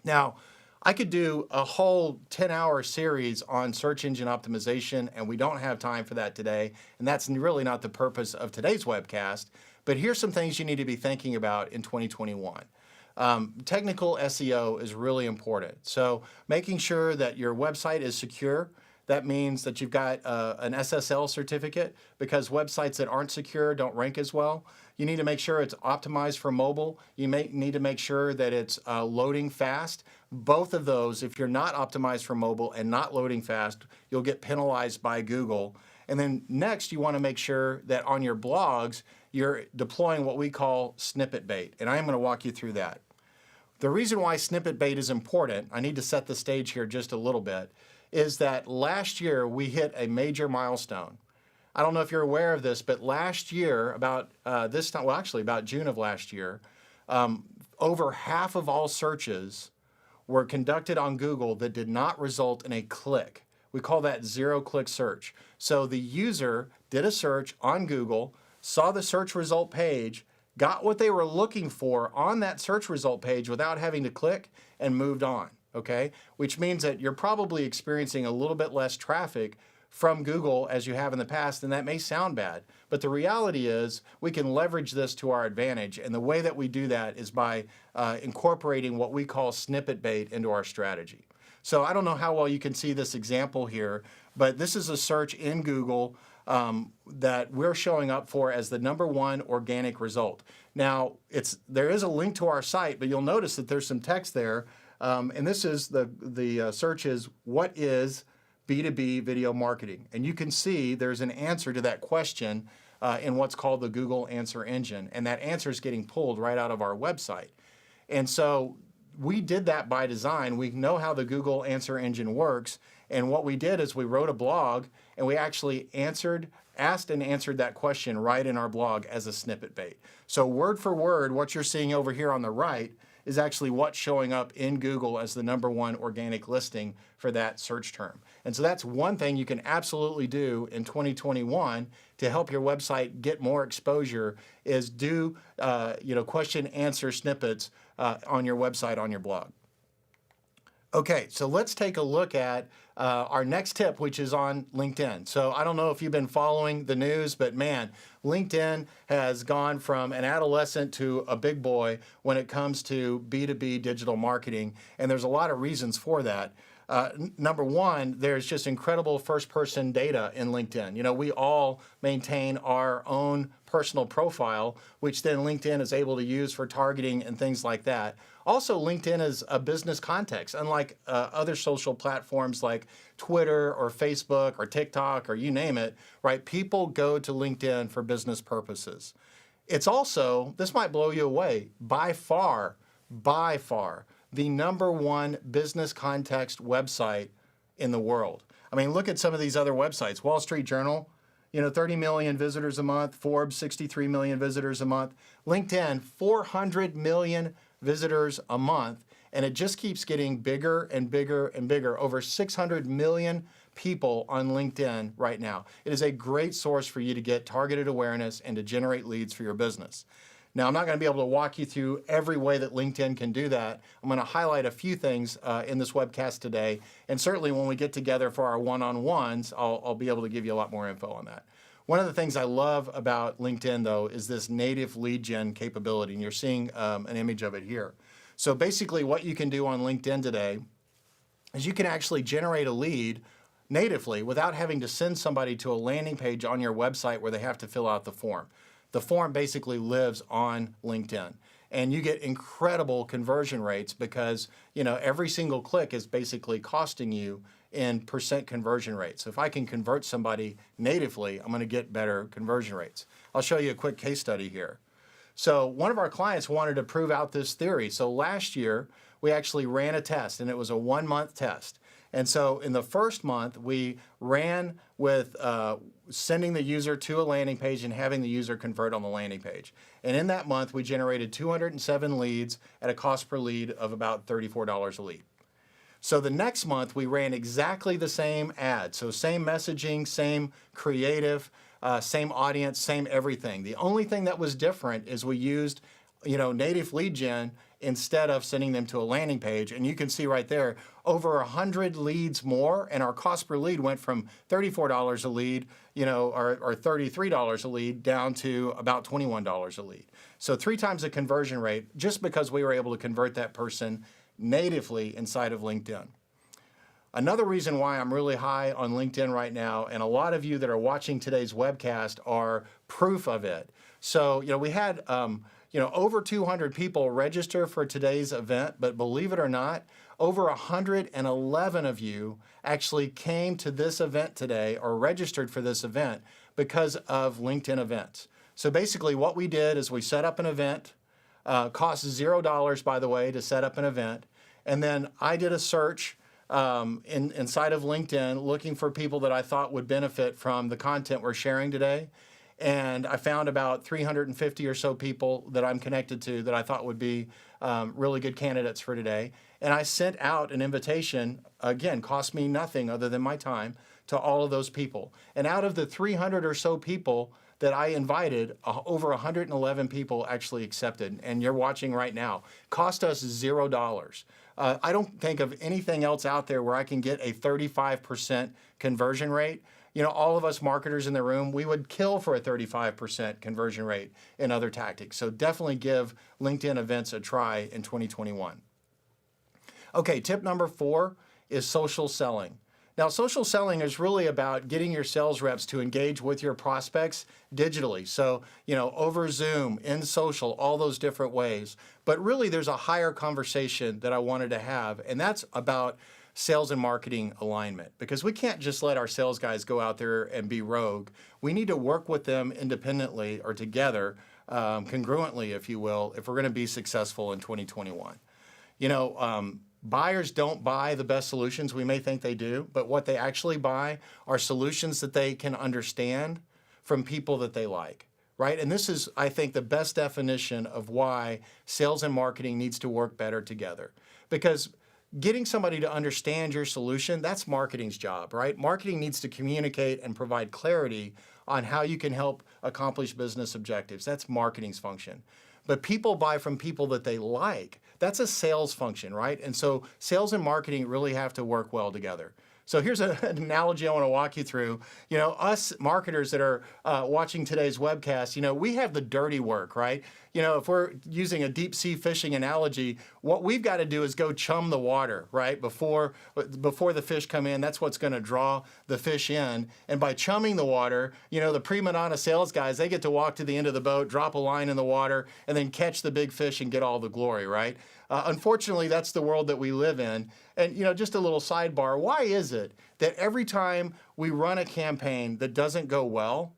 Now, I could do a whole 10-hour series on search engine optimization, and we don't have time for that today, and that's really not the purpose of today's webcast. But here's some things you need to be thinking about in 2021. Technical SEO is really important. So making sure that your website is secure. That means that you've got an SSL certificate, because websites that aren't secure don't rank as well. You need to make sure it's optimized for mobile. You may need to make sure that it's loading fast. Both of those, if you're not optimized for mobile and not loading fast, you'll get penalized by Google. And then next, you want to make sure that on your blogs, you're deploying what we call snippet bait. And I am going to walk you through that. The reason why snippet bait is important, I need to set the stage here just a little bit, is that last year we hit a major milestone. I don't know if you're aware of this, but last year, about this time, well, actually about June of last year, over half of all searches were conducted on Google that did not result in a click. We call that zero-click search. So the user did a search on Google, saw the search result page, got what they were looking for on that search result page without having to click, and moved on, okay? Which means that you're probably experiencing a little bit less traffic from Google as you have in the past, and that may sound bad, but the reality is we can leverage this to our advantage, and the way that we do that is by incorporating what we call snippet bait into our strategy. So I don't know how well you can see this example here, but this is a search in Google that we're showing up for as the #1 organic result. Now, there is a link to our site, but you'll notice that there's some text there, and this is the search is, what is B2B video marketing? And you can see there's an answer to that question in what's called the Google Answer Engine, and that answer is getting pulled right out of our website. And so we did that by design. We know how the Google Answer Engine works, and what we did is we wrote a blog, and we actually asked and answered that question right in our blog as a snippet bait. So word for word, what you're seeing over here on the right is actually what's showing up in Google as the #1 organic listing for that search term. And so that's one thing you can absolutely do in 2021 to help your website get more exposure, is do question answer snippets on your website, on your blog. Okay, so let's take a look at our next tip, which is on LinkedIn. So I don't know if you've been following the news, but man, LinkedIn has gone from an adolescent to a big boy when it comes to B2B digital marketing, and there's a lot of reasons for that. #1, there's just incredible first-person data in LinkedIn. We all maintain our own personal profile, which then LinkedIn is able to use for targeting and things like that. Also, LinkedIn is a business context, unlike other social platforms like Twitter or Facebook or TikTok or you name it, right? People go to LinkedIn for business purposes. It's also, this might blow you away, by far, the #1 business context website in the world. I mean, look at some of these other websites. Wall Street Journal, 30 million visitors a month. Forbes, 63 million visitors a month. LinkedIn, 400 million visitors a month. And it just keeps getting bigger and bigger and bigger. Over 600 million people on LinkedIn right now. It is a great source for you to get targeted awareness and to generate leads for your business. Now, I'm not going to be able to walk you through every way that LinkedIn can do that. I'm going to highlight a few things in this webcast today, and certainly when we get together for our one-on-ones, I'll be able to give you a lot more info on that. One of the things I love about LinkedIn, though, is this native lead gen capability, and you're seeing an image of it here. So basically what you can do on LinkedIn today is you can actually generate a lead natively without having to send somebody to a landing page on your website where they have to fill out the form. The form basically lives on LinkedIn. And you get incredible conversion rates because every single click is basically costing you in percent conversion rate. So if I can convert somebody natively, I'm going to get better conversion rates. I'll show you a quick case study here. So one of our clients wanted to prove out this theory. So last year, we actually ran a test, and it was a 1-month test. And so in the first month, we ran with sending the user to a landing page and having the user convert on the landing page. And in that month, we generated 207 leads at a cost per lead of about $34 a lead. So the next month, we ran exactly the same ad. So same messaging, same creative, same audience, same everything. The only thing that was different is we used native lead gen instead of sending them to a landing page. And you can see right there, over 100 leads more, and our cost per lead went from $34 a lead, or $33 a lead, down to about $21 a lead. So 3 times the conversion rate, just because we were able to convert that person natively inside of LinkedIn. Another reason why I'm really high on LinkedIn right now, and a lot of you that are watching today's webcast are proof of it. So, we had over 200 people register for today's event, but believe it or not, over 111 of you actually came to this event today or registered for this event because of LinkedIn events. So basically what we did is we set up an event, costs $0, by the way, to set up an event, and then I did a search inside of LinkedIn looking for people that I thought would benefit from the content we're sharing today. And I found about 350 or so people that I'm connected to that I thought would be really good candidates for today. And I sent out an invitation, again, cost me nothing other than my time, to all of those people. And out of the 300 or so people that I invited, over 111 people actually accepted. And you're watching right now. Cost us $0. I don't think of anything else out there where I can get a 35% conversion rate. All of us marketers in the room, we would kill for a 35% conversion rate in other tactics. So definitely give LinkedIn events a try in 2021. Okay, tip number 4 is social selling. Now, social selling is really about getting your sales reps to engage with your prospects digitally. So, over Zoom, in social, all those different ways. But really, there's a higher conversation that I wanted to have, and that's about sales and marketing alignment, because we can't just let our sales guys go out there and be rogue. We need to work with them independently or together, congruently, if you will, if we're going to be successful in 2021. Buyers don't buy the best solutions. We may think they do, but what they actually buy are solutions that they can understand from people that they like, right? And this is, I think, the best definition of why sales and marketing needs to work better together. Because getting somebody to understand your solution, that's marketing's job, right? Marketing needs to communicate and provide clarity on how you can help accomplish business objectives. That's marketing's function. But people buy from people that they like. That's a sales function, right? And so sales and marketing really have to work well together. So here's an analogy I want to walk you through. Us marketers that are watching today's webcast, we have the dirty work, right? If we're using a deep sea fishing analogy, what we've got to do is go chum the water, right? Before the fish come in, that's what's going to draw the fish in. And by chumming the water, the prima donna sales guys, they get to walk to the end of the boat, drop a line in the water, and then catch the big fish and get all the glory, right? Unfortunately, that's the world that we live in. And, just a little sidebar, why is it that every time we run a campaign that doesn't go well,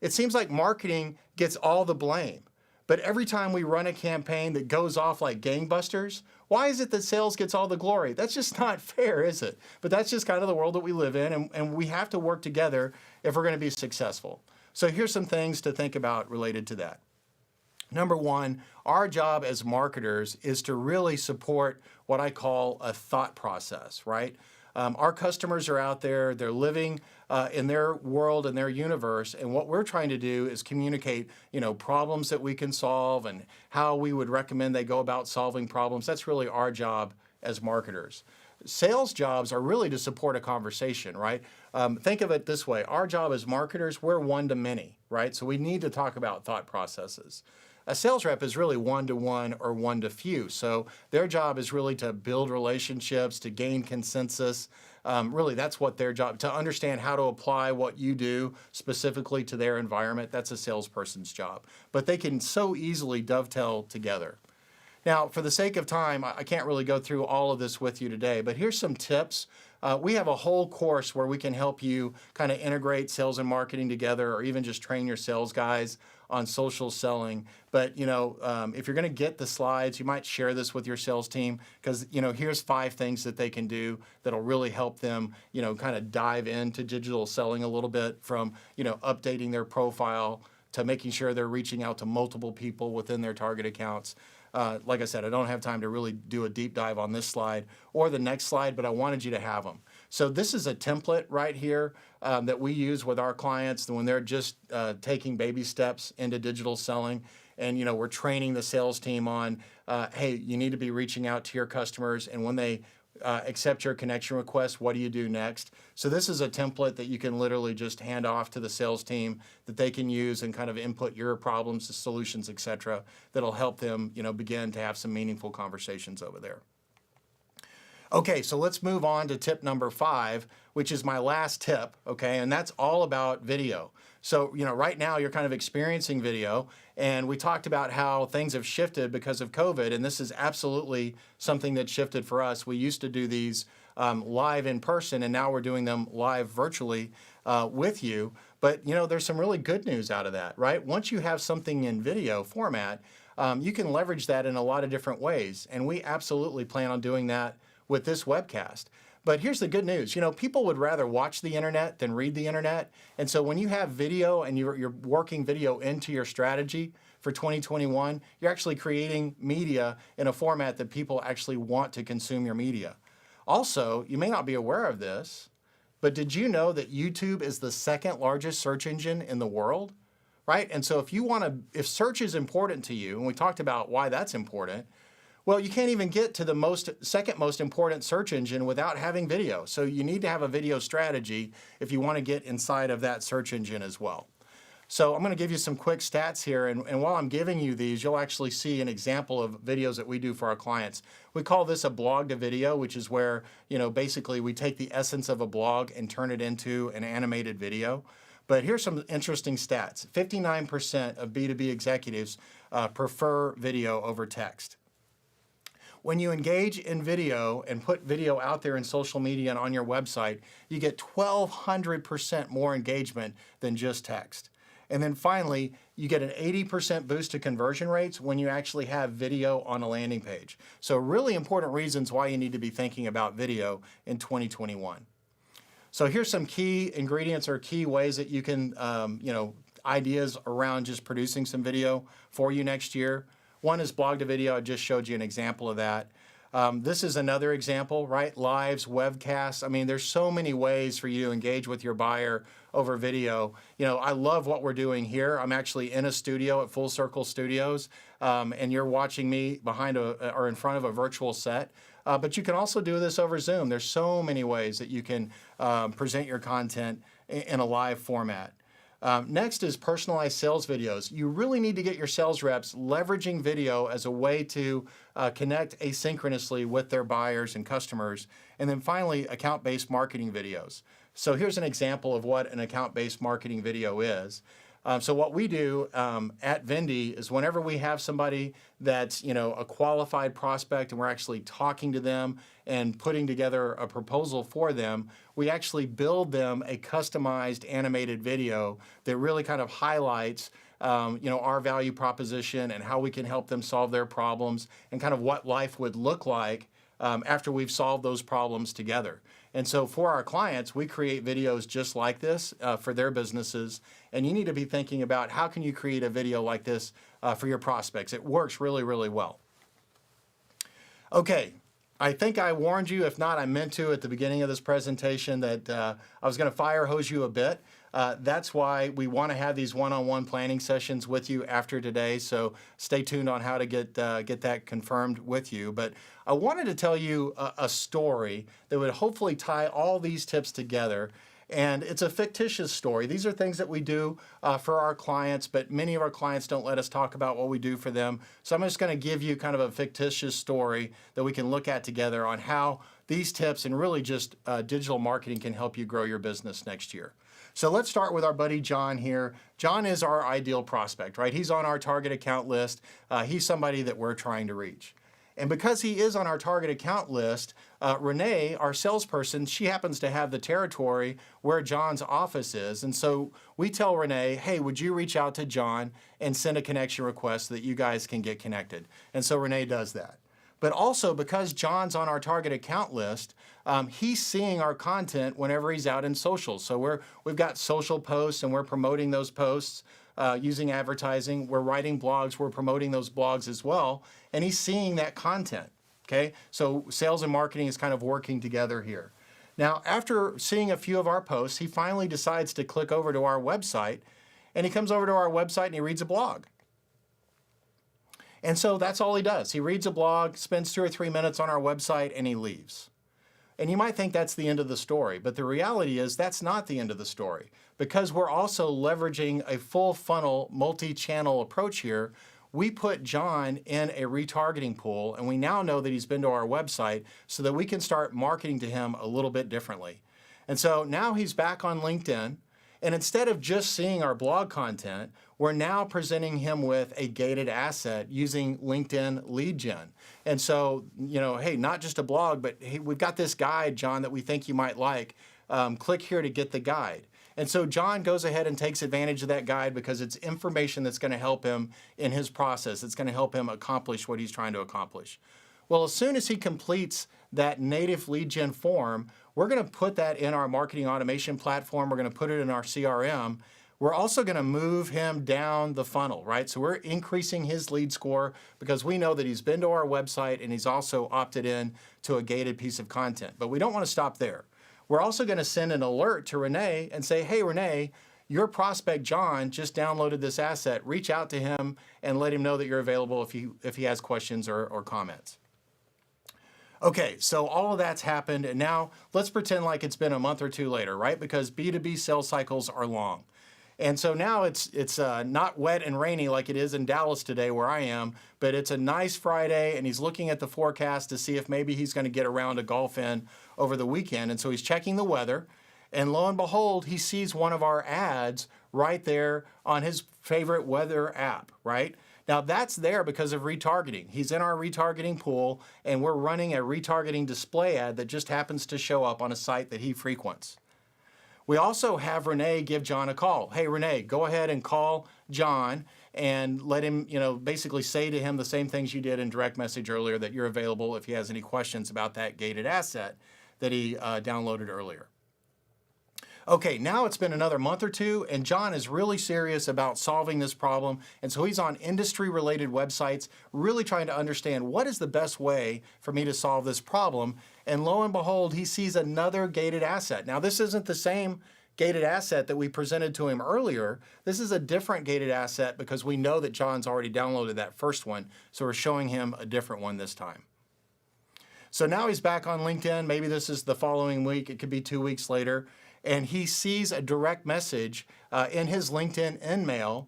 it seems like marketing gets all the blame? But every time we run a campaign that goes off like gangbusters, why is it that sales gets all the glory? That's just not fair, is it? But that's just kind of the world that we live in, and we have to work together if we're going to be successful. So here's some things to think about related to that. Number 1, our job as marketers is to really support what I call a thought process, right? Our customers are out there, they're living in their world and their universe, and what we're trying to do is communicate, problems that we can solve and how we would recommend they go about solving problems. That's really our job as marketers. Sales jobs are really to support a conversation, right? Think of it this way. Our job as marketers, we're one to many, right? So we need to talk about thought processes. A sales rep is really one-to-one or one-to-few. So their job is really to build relationships, to gain consensus. Really, that's what their job, to understand how to apply what you do specifically to their environment. That's a salesperson's job. But they can so easily dovetail together. Now, for the sake of time, I can't really go through all of this with you today, but here's some tips. We have a whole course where we can help you kind of integrate sales and marketing together, or even just train your sales guys on social selling. But if you're going to get the slides, you might share this with your sales team, because here's 5 things that they can do that'll really help them kind of dive into digital selling a little bit, from updating their profile to making sure they're reaching out to multiple people within their target accounts. Like I said, I don't have time to really do a deep dive on this slide or the next slide, but I wanted you to have them. So this is a template right here that we use with our clients when they're just taking baby steps into digital selling. And we're training the sales team on, hey, you need to be reaching out to your customers, and when they accept your connection request, what do you do next? So this is a template that you can literally just hand off to the sales team that they can use and kind of input your problems, solutions, etc. That'll help them, begin to have some meaningful conversations over there. Okay, so let's move on to tip number 5, which is my last tip, okay, and that's all about video. So, right now you're kind of experiencing video, and we talked about how things have shifted because of COVID, and this is absolutely something that shifted for us. We used to do these live in person, and now we're doing them live virtually with you. But, there's some really good news out of that, right? Once you have something in video format, you can leverage that in a lot of different ways, and we absolutely plan on doing that with this webcast. But here's the good news. People would rather watch the internet than read the internet. And so when you have video and you're working video into your strategy for 2021, you're actually creating media in a format that people actually want to consume your media. Also, you may not be aware of this, but did you know that YouTube is the 2nd largest search engine in the world? Right? And so if search is important to you, and we talked about why that's important, well, you can't even get to the second most important search engine without having video. So you need to have a video strategy if you want to get inside of that search engine as well. So I'm going to give you some quick stats here, and while I'm giving you these, you'll actually see an example of videos that we do for our clients. We call this a blog to video, which is where, basically we take the essence of a blog and turn it into an animated video. But here's some interesting stats. 59% of B2B executives prefer video over text. When you engage in video and put video out there in social media and on your website, you get 1,200% more engagement than just text. And then finally, you get an 80% boost to conversion rates when you actually have video on a landing page. So really important reasons why you need to be thinking about video in 2021. So here's some key ingredients or key ways that you can, ideas around just producing some video for you next year. One is blog to video. I just showed you an example of that. This is another example, right? Lives, webcasts. I mean, there's so many ways for you to engage with your buyer over video. I love what we're doing here. I'm actually in a studio at Full Circle Studios, and you're watching me behind or in front of a virtual set. But you can also do this over Zoom. There's so many ways that you can present your content in a live format. Next is personalized sales videos. You really need to get your sales reps leveraging video as a way to connect asynchronously with their buyers and customers. And then finally, account-based marketing videos. So here's an example of what an account-based marketing video is. So what we do at Vendy is whenever we have somebody that's a qualified prospect and we're actually talking to them and putting together a proposal for them, we actually build them a customized animated video that really kind of highlights our value proposition and how we can help them solve their problems and kind of what life would look like after we've solved those problems together. And so for our clients, we create videos just like this for their businesses. And you need to be thinking about how can you create a video like this for your prospects. It works really, really well. Okay, I think I warned you, if not, I meant to at the beginning of this presentation that I was going to fire hose you a bit. That's why we want to have these one-on-one planning sessions with you after today. So stay tuned on how to get that confirmed with you. But I wanted to tell you a story that would hopefully tie all these tips together. And it's a fictitious story. These are things that we do for our clients, but many of our clients don't let us talk about what we do for them. So I'm just going to give you kind of a fictitious story that we can look at together on how these tips and really just digital marketing can help you grow your business next year. So let's start with our buddy John here. John is our ideal prospect, right? He's on our target account list. He's somebody that we're trying to reach. And because he is on our target account list, Renee, our salesperson, she happens to have the territory where John's office is. And so we tell Renee, hey, would you reach out to John and send a connection request so that you guys can get connected? And so Renee does that. But also because John's on our target account list, he's seeing our content whenever he's out in social. So we've got social posts and we're promoting those posts using advertising. We're writing blogs, we're promoting those blogs as well. And he's seeing that content, okay? So sales and marketing is kind of working together here. Now, after seeing a few of our posts, he finally decides to click over to our website, and he comes over to our website and he reads a blog. And so that's all he does. He reads a blog, spends 2 or 3 minutes on our website, and he leaves. And you might think that's the end of the story, but the reality is that's not the end of the story, because we're also leveraging a full funnel, multi-channel approach here. We put John in a retargeting pool, and we now know that he's been to our website so that we can start marketing to him a little bit differently. And so now he's back on LinkedIn, and instead of just seeing our blog content, we're now presenting him with a gated asset using LinkedIn lead gen. And so, hey, not just a blog, but hey, we've got this guide, John, that we think you might like. Click here to get the guide. And so John goes ahead and takes advantage of that guide because it's information that's going to help him in his process. It's going to help him accomplish what he's trying to accomplish. Well, as soon as he completes that native lead gen form, we're going to put that in our marketing automation platform. We're going to put it in our CRM. We're also going to move him down the funnel, right? So we're increasing his lead score because we know that he's been to our website and he's also opted in to a gated piece of content. But we don't want to stop there. We're also going to send an alert to Renee and say, hey, Renee, your prospect John just downloaded this asset. Reach out to him and let him know that you're available if he has questions or comments. Okay, so all of that's happened, and now let's pretend like it's been a month or two later, right? Because B2B sales cycles are long. And so now it's not wet and rainy like it is in Dallas today where I am, but it's a nice Friday, and he's looking at the forecast to see if maybe he's going to get around to golf in over the weekend. And so he's checking the weather, and lo and behold, he sees one of our ads right there on his favorite weather app, right? Now that's there because of retargeting. He's in our retargeting pool, and we're running a retargeting display ad that just happens to show up on a site that he frequents. We also have Renee give John a call. Hey, Renee, go ahead and call John and let him, basically say to him the same things you did in direct message earlier, that you're available if he has any questions about that gated asset that he downloaded earlier. Okay, now it's been another month or two, and John is really serious about solving this problem, and so he's on industry-related websites, really trying to understand what is the best way for me to solve this problem, and lo and behold, he sees another gated asset. Now, this isn't the same gated asset that we presented to him earlier. This is a different gated asset because we know that John's already downloaded that first one, so we're showing him a different one this time. So now he's back on LinkedIn. Maybe this is the following week. It could be 2 weeks later. And he sees a direct message in his LinkedIn InMail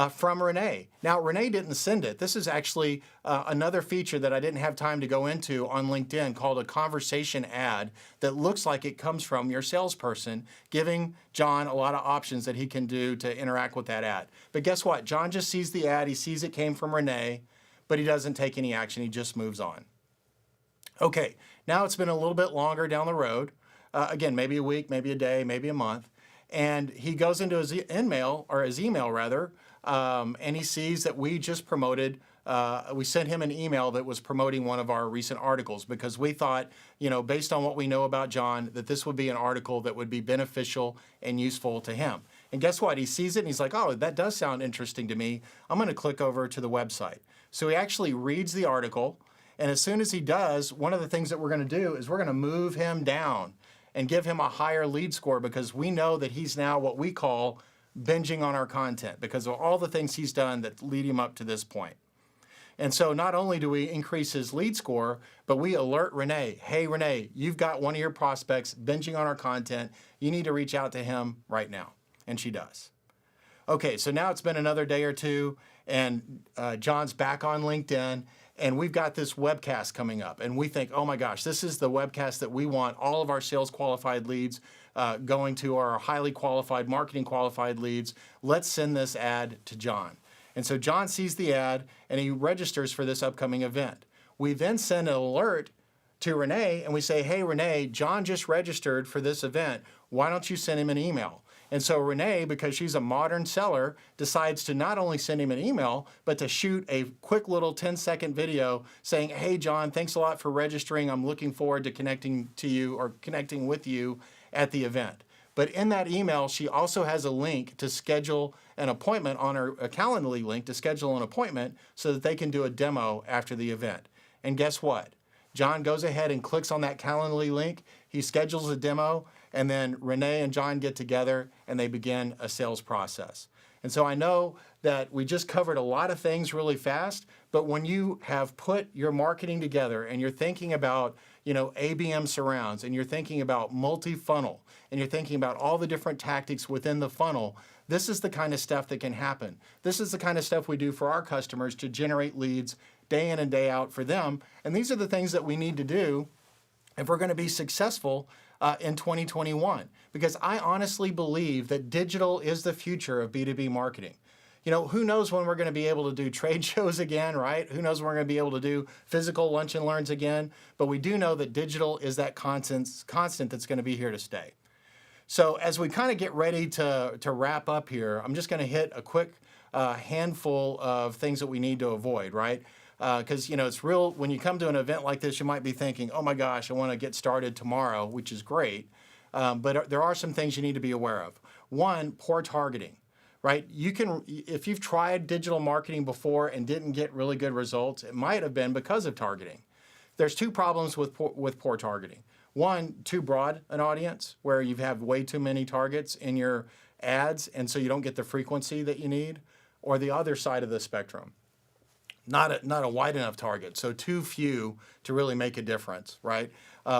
from Renee. Now, Renee didn't send it. This is actually another feature that I didn't have time to go into on LinkedIn called a conversation ad that looks like it comes from your salesperson, giving John a lot of options that he can do to interact with that ad. But guess what? John just sees the ad. He sees it came from Renee, but he doesn't take any action. He just moves on. Okay, now it's been a little bit longer down the road. Again, maybe a week, maybe a day, maybe a month. And he goes into his email, and he sees that we just promoted, we sent him an email that was promoting one of our recent articles because we thought, based on what we know about John, that this would be an article that would be beneficial and useful to him. And guess what? He sees it and he's like, oh, that does sound interesting to me. I'm going to click over to the website. So he actually reads the article. And as soon as he does, one of the things that we're going to do is we're going to move him down and give him a higher lead score because we know that he's now what we call binging on our content because of all the things he's done that lead him up to this point. And so not only do we increase his lead score, but we alert Renee, hey, Renee, you've got one of your prospects binging on our content. You need to reach out to him right now. And she does. Okay, so now it's been another day or two, and John's back on LinkedIn, and we've got this webcast coming up. And we think, oh my gosh, this is the webcast that we want all of our sales qualified leads going to our highly qualified, marketing qualified leads. Let's send this ad to John. And so John sees the ad, and he registers for this upcoming event. We then send an alert to Renee, and we say, hey, Renee, John just registered for this event. Why don't you send him an email? And so Renee, because she's a modern seller, decides to not only send him an email, but to shoot a quick little 10-second video saying, hey, John, thanks a lot for registering. I'm looking forward to connecting to you or connecting with you at the event. But in that email, she also has a link to schedule an appointment on her, a Calendly link to schedule an appointment so that they can do a demo after the event. And guess what? John goes ahead and clicks on that Calendly link. He schedules a demo, and then Renee and John get together and they begin a sales process. And so I know that we just covered a lot of things really fast, but when you have put your marketing together and you're thinking about, ABM Surrounds, and you're thinking about multi-funnel, and you're thinking about all the different tactics within the funnel, this is the kind of stuff that can happen. This is the kind of stuff we do for our customers to generate leads day in and day out for them. And these are the things that we need to do if we're going to be successful in 2021. Because I honestly believe that digital is the future of B2B marketing. Who knows when we're going to be able to do trade shows again, right? Who knows when we're going to be able to do physical lunch and learns again? But we do know that digital is that constant that's going to be here to stay. So as we kind of get ready to wrap up here, I'm just going to hit a quick handful of things that we need to avoid, right? Because, it's real, when you come to an event like this, you might be thinking, oh my gosh, I want to get started tomorrow, which is great. But there are some things you need to be aware of. One, poor targeting, right? If you've tried digital marketing before and didn't get really good results, it might have been because of targeting. There's two problems with poor targeting. One, too broad an audience, where you have way too many targets in your ads, and so you don't get the frequency that you need. Or the other side of the spectrum, not a wide enough target, so too few to really make a difference, right?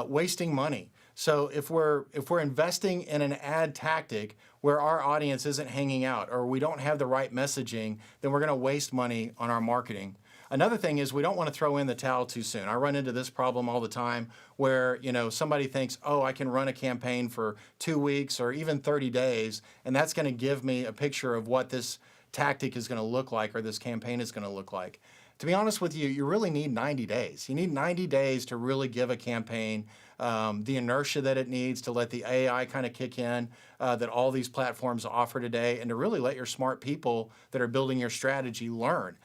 Wasting money. So if we're investing in an ad tactic where our audience isn't hanging out or we don't have the right messaging, then we're going to waste money on our marketing. Another thing is we don't want to throw in the towel too soon. I run into this problem all the time where, somebody thinks, oh, I can run a campaign for 2 weeks or even 30 days, and that's going to give me a picture of what this tactic is going to look like or this campaign is going to look like. To be honest with you, you really need 90 days. You need 90 days to really give a campaign the inertia that it needs, to let the AI kind of kick in that all these platforms offer today, and to really let your smart people that are building your strategy learn.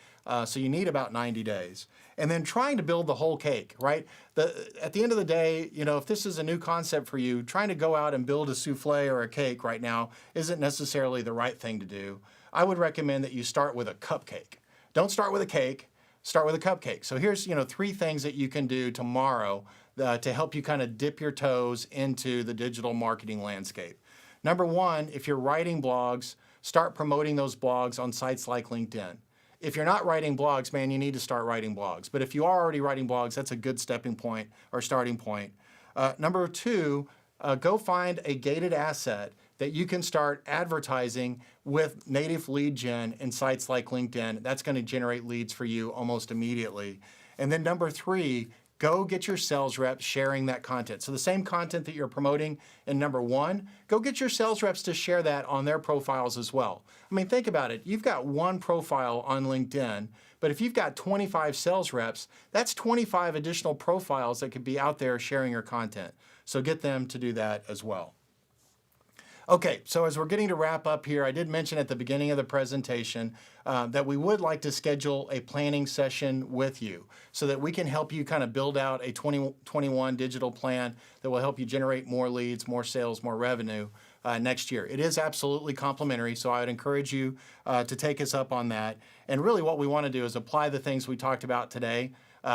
So you need about 90 days. And then trying to build the whole cake, right? At the end of the day, if this is a new concept for you, trying to go out and build a souffle or a cake right now isn't necessarily the right thing to do. I would recommend that you start with a cupcake. Don't start with a cake, start with a cupcake. So here's 3 things that you can do tomorrow to help you kind of dip your toes into the digital marketing landscape. Number 1, if you're writing blogs, start promoting those blogs on sites like LinkedIn. If you're not writing blogs, man, you need to start writing blogs. But if you are already writing blogs, that's a good stepping point or starting point. Number 2, go find a gated asset that you can start advertising with native lead gen in sites like LinkedIn. That's going to generate leads for you almost immediately. And then number 3, go get your sales reps sharing that content. So the same content that you're promoting in number 1, go get your sales reps to share that on their profiles as well. I mean, think about it. You've got one profile on LinkedIn, but if you've got 25 sales reps, that's 25 additional profiles that could be out there sharing your content. So get them to do that as well. Okay, so as we're getting to wrap up here, I did mention at the beginning of the presentation that we would like to schedule a planning session with you so that we can help you kind of build out a 2021 digital plan that will help you generate more leads, more sales, more revenue next year. It is absolutely complimentary, so I would encourage you to take us up on that. And really what we want to do is apply the things we talked about today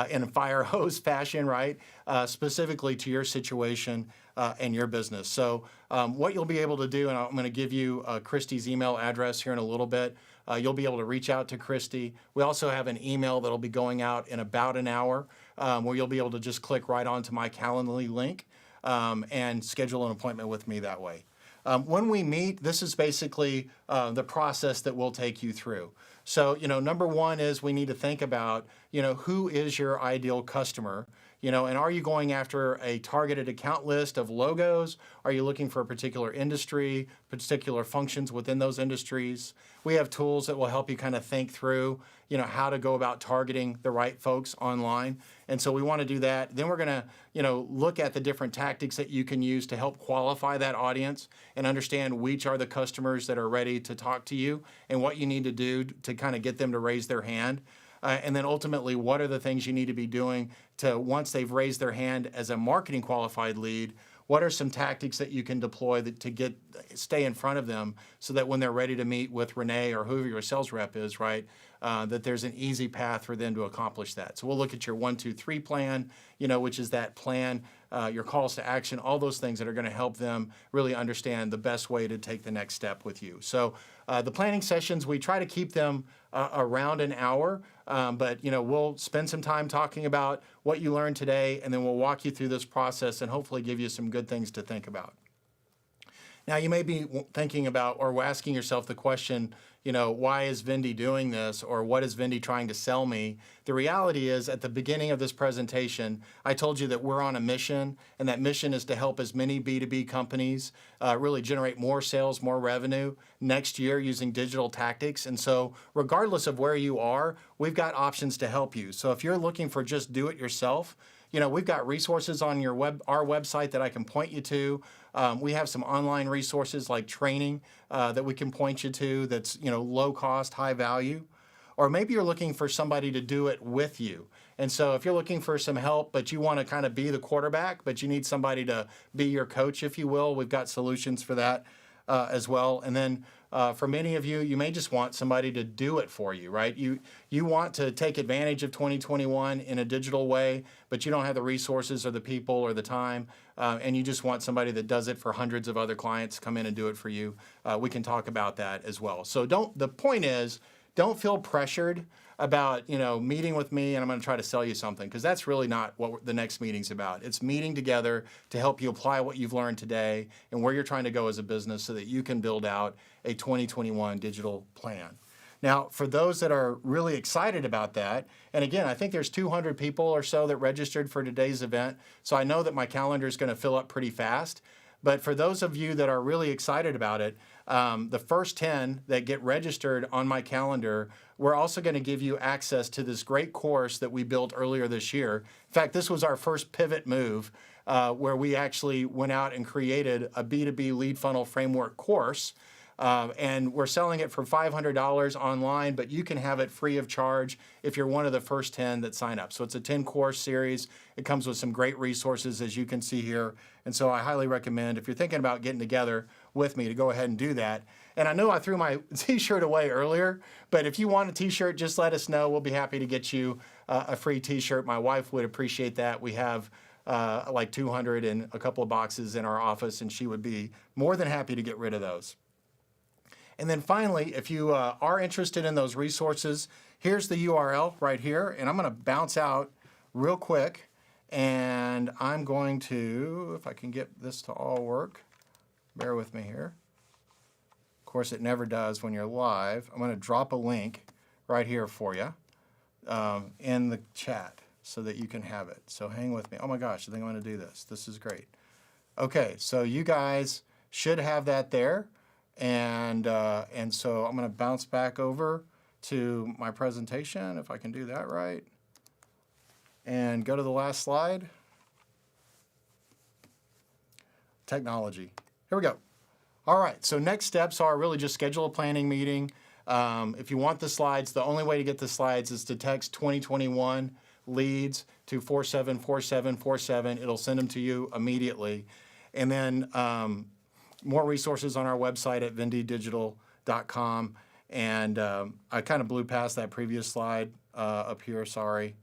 in a fire hose fashion, right? Specifically to your situation and your business. So what you'll be able to do, and I'm going to give you Christy's email address here in a little bit, you'll be able to reach out to Christy. We also have an email that'll be going out in about an hour where you'll be able to just click right onto my Calendly link and schedule an appointment with me that way. When we meet, this is basically the process that we'll take you through. So, number one is we need to think about, who is your ideal customer? And are you going after a targeted account list of logos? Are you looking for a particular industry, particular functions within those industries? We have tools that will help you kind of think through, how to go about targeting the right folks online. And so we want to do that. Then we're going to, look at the different tactics that you can use to help qualify that audience and understand which are the customers that are ready to talk to you and what you need to do to kind of get them to raise their hand. And then ultimately, what are the things you need to be doing to, once they've raised their hand as a marketing qualified lead, what are some tactics that you can deploy to stay in front of them so that when they're ready to meet with Renee or whoever your sales rep is, right, that there's an easy path for them to accomplish that. So we'll look at your 1, 2, 3 plan, which is that plan, your calls to action, all those things that are going to help them really understand the best way to take the next step with you. So the planning sessions, we try to keep them around an hour, but we'll spend some time talking about what you learned today, and then we'll walk you through this process and hopefully give you some good things to think about. Now, you may be thinking about or asking yourself the question, why is Vindy doing this, or what is Vindy trying to sell me? The reality is, at the beginning of this presentation, I told you that we're on a mission, and that mission is to help as many B2B companies really generate more sales, more revenue next year using digital tactics. And so regardless of where you are, we've got options to help you. So if you're looking for just do it yourself, we've got resources on our website that I can point you to. We have some online resources like training that we can point you to that's low cost, high value. Or maybe you're looking for somebody to do it with you. And so if you're looking for some help, but you want to kind of be the quarterback, but you need somebody to be your coach, if you will, we've got solutions for that as well. And then for many of you, you may just want somebody to do it for you, right? You want to take advantage of 2021 in a digital way, but you don't have the resources or the people or the time, and you just want somebody that does it for hundreds of other clients to come in and do it for you. We can talk about that as well. So the point is, don't feel pressured about meeting with me and I'm going to try to sell you something, because that's really not what the next meeting's about. It's meeting together to help you apply what you've learned today and where you're trying to go as a business so that you can build out a 2021 digital plan. Now, for those that are really excited about that, and again, I think there's 200 people or so that registered for today's event, so I know that my calendar is going to fill up pretty fast. But for those of you that are really excited about it, the first 10 that get registered on my calendar, we're also going to give you access to this great course that we built earlier this year. In fact, this was our first pivot move where we actually went out and created a B2B lead funnel framework course. And we're selling it for $500 online, but you can have it free of charge if you're one of the first 10 that sign up. So it's a 10-course series. It comes with some great resources, as you can see here. And so I highly recommend, if you're thinking about getting together with me, to go ahead and do that. And I know I threw my t-shirt away earlier, but if you want a t-shirt, just let us know. We'll be happy to get you a free t-shirt. My wife would appreciate that. We have like 200 in a couple of boxes in our office, and she would be more than happy to get rid of those. And then finally, if you are interested in those resources, here's the URL right here. And I'm going to bounce out real quick. And I'm going to, if I can get this to all work, bear with me here. Of course, it never does when you're live. I'm going to drop a link right here for you in the chat so that you can have it. So hang with me. Oh my gosh, I think I'm going to do this. This is great. Okay, so you guys should have that there. And so I'm going to bounce back over to my presentation, if I can do that right, and go to the last slide. Technology. Here we go. All right, so next steps are really just schedule a planning meeting. If you want the slides, the only way to get the slides is to text 2021 leads to 474747. It'll send them to you immediately. And then more resources on our website at vindydigital.com. And I kind of blew past that previous slide up here, sorry.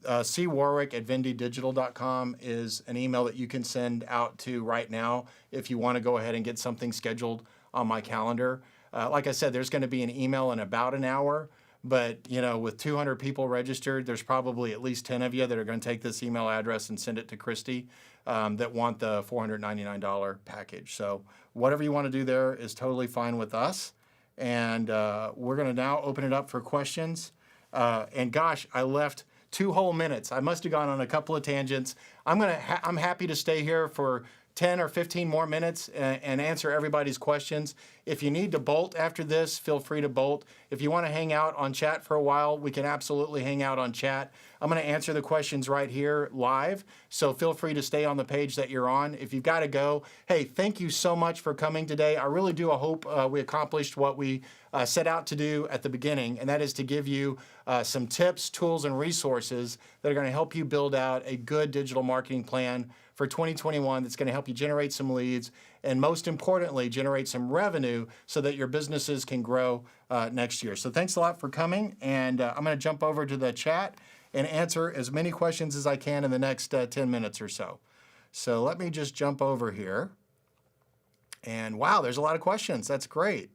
cwarwick@vindydigital.com is an email that you can send out to right now if you want to go ahead and get something scheduled on my calendar. Like I said, there's going to be an email in about an hour. But with 200 people registered, there's probably at least 10 of you that are going to take this email address and send it to Christy that want the $499 package. So whatever you want to do there is totally fine with us. And we're going to now open it up for questions. And gosh, I left 2 whole minutes. I must have gone on a couple of tangents. I'm happy to stay here for 10 or 15 more minutes and answer everybody's questions. If you need to bolt after this, feel free to bolt. If you want to hang out on chat for a while, we can absolutely hang out on chat. I'm going to answer the questions right here live, so feel free to stay on the page that you're on. If you've got to go, hey, thank you so much for coming today. I really do hope we accomplished what we set out to do at the beginning, and that is to give you some tips, tools, and resources that are going to help you build out a good digital marketing plan for 2021 that's going to help you generate some leads and, most importantly, generate some revenue so that your businesses can grow next year. So thanks a lot for coming, and I'm going to jump over to the chat and answer as many questions as I can in the next 10 minutes or so. So let me just jump over here. And wow, there's a lot of questions. That's great.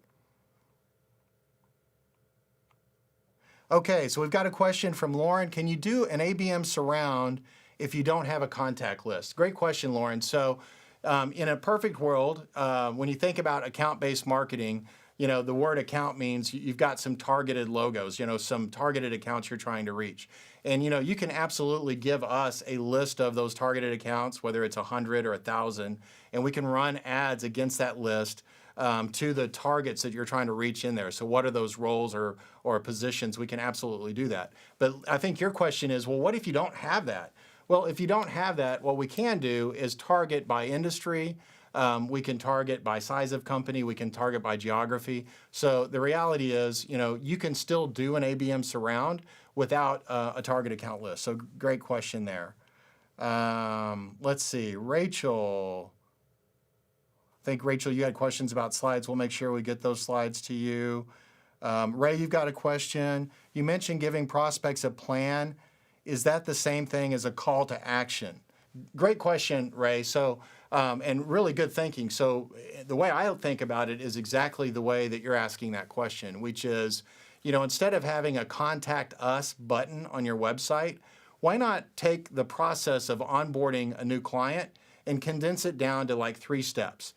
Okay, so we've got a question from Lauren. Can you do an ABM Surround if you don't have a contact list? Great question, Lauren. So in a perfect world, when you think about account-based marketing, the word account means you've got some targeted logos, some targeted accounts you're trying to reach. And, you can absolutely give us a list of those targeted accounts, whether it's 100 or 1,000, and we can run ads against that list to the targets that you're trying to reach in there. So what are those roles or positions? We can absolutely do that. But I think your question is, well, what if you don't have that? Well, if you don't have that, what we can do is target by industry. We can target by size of company. We can target by geography. So the reality is, you can still do an ABM Surround without a target account list. So great question there. Let's see, Rachel. I think, Rachel, you had questions about slides. We'll make sure we get those slides to you. Ray, you've got a question. You mentioned giving prospects a plan. Is that the same thing as a call to action? Great question, Ray. So, and really good thinking. So the way I think about it is exactly the way that you're asking that question, which is, instead of having a contact us button on your website, why not take the process of onboarding a new client and condense it down to like 3 steps?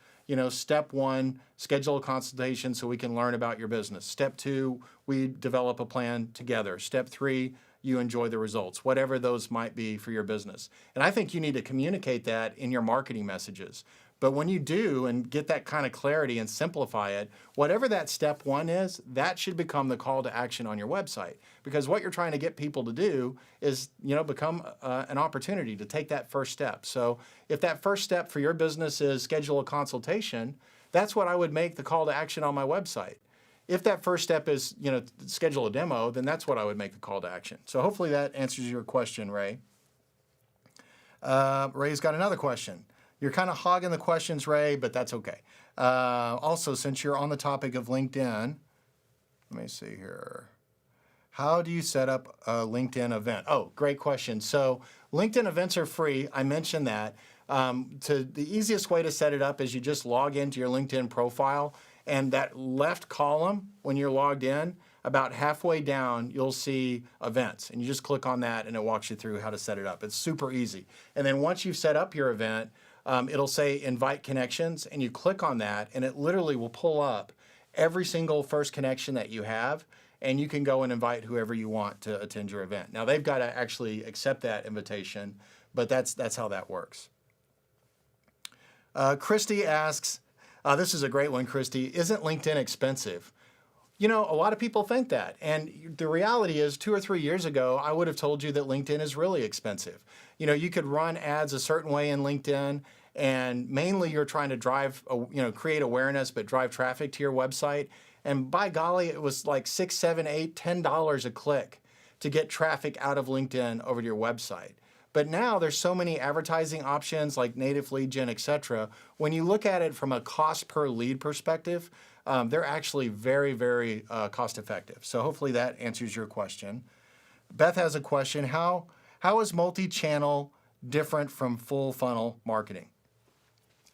Step 1, schedule a consultation so we can learn about your business. Step 2, we develop a plan together. Step 3, you enjoy the results, whatever those might be for your business. And I think you need to communicate that in your marketing messages. But when you do and get that kind of clarity and simplify it, whatever that step 1 is, that should become the call to action on your website. Because what you're trying to get people to do is, become an opportunity to take that first step. So if that first step for your business is schedule a consultation, that's what I would make the call to action on my website. If that first step is, schedule a demo, then that's what I would make the call to action. So hopefully that answers your question, Ray. Ray's got another question. You're kind of hogging the questions, Ray, but that's okay. Also, since you're on the topic of LinkedIn, let me see here. How do you set up a LinkedIn event? Oh, great question. So LinkedIn events are free. I mentioned that. The easiest way to set it up is you just log into your LinkedIn profile, and that left column, when you're logged in, about halfway down, you'll see events. And you just click on that, and it walks you through how to set it up. It's super easy. And then once you've set up your event, it'll say invite connections, and you click on that, and it literally will pull up every single first connection that you have, and you can go and invite whoever you want to attend your event. Now, they've got to actually accept that invitation, but that's how that works. Christy asks, this is a great one, Christy. Isn't LinkedIn expensive? A lot of people think that. And the reality is 2 or 3 years ago, I would have told you that LinkedIn is really expensive. You could run ads a certain way in LinkedIn, and mainly you're trying to create awareness, but drive traffic to your website. And by golly, it was like $6, $7, $8, $10 a click to get traffic out of LinkedIn over to your website. But now there's so many advertising options like native lead gen, et cetera. When you look at it from a cost per lead perspective, they're actually very, very cost effective. So hopefully that answers your question. Beth has a question. How is multi-channel different from full funnel marketing?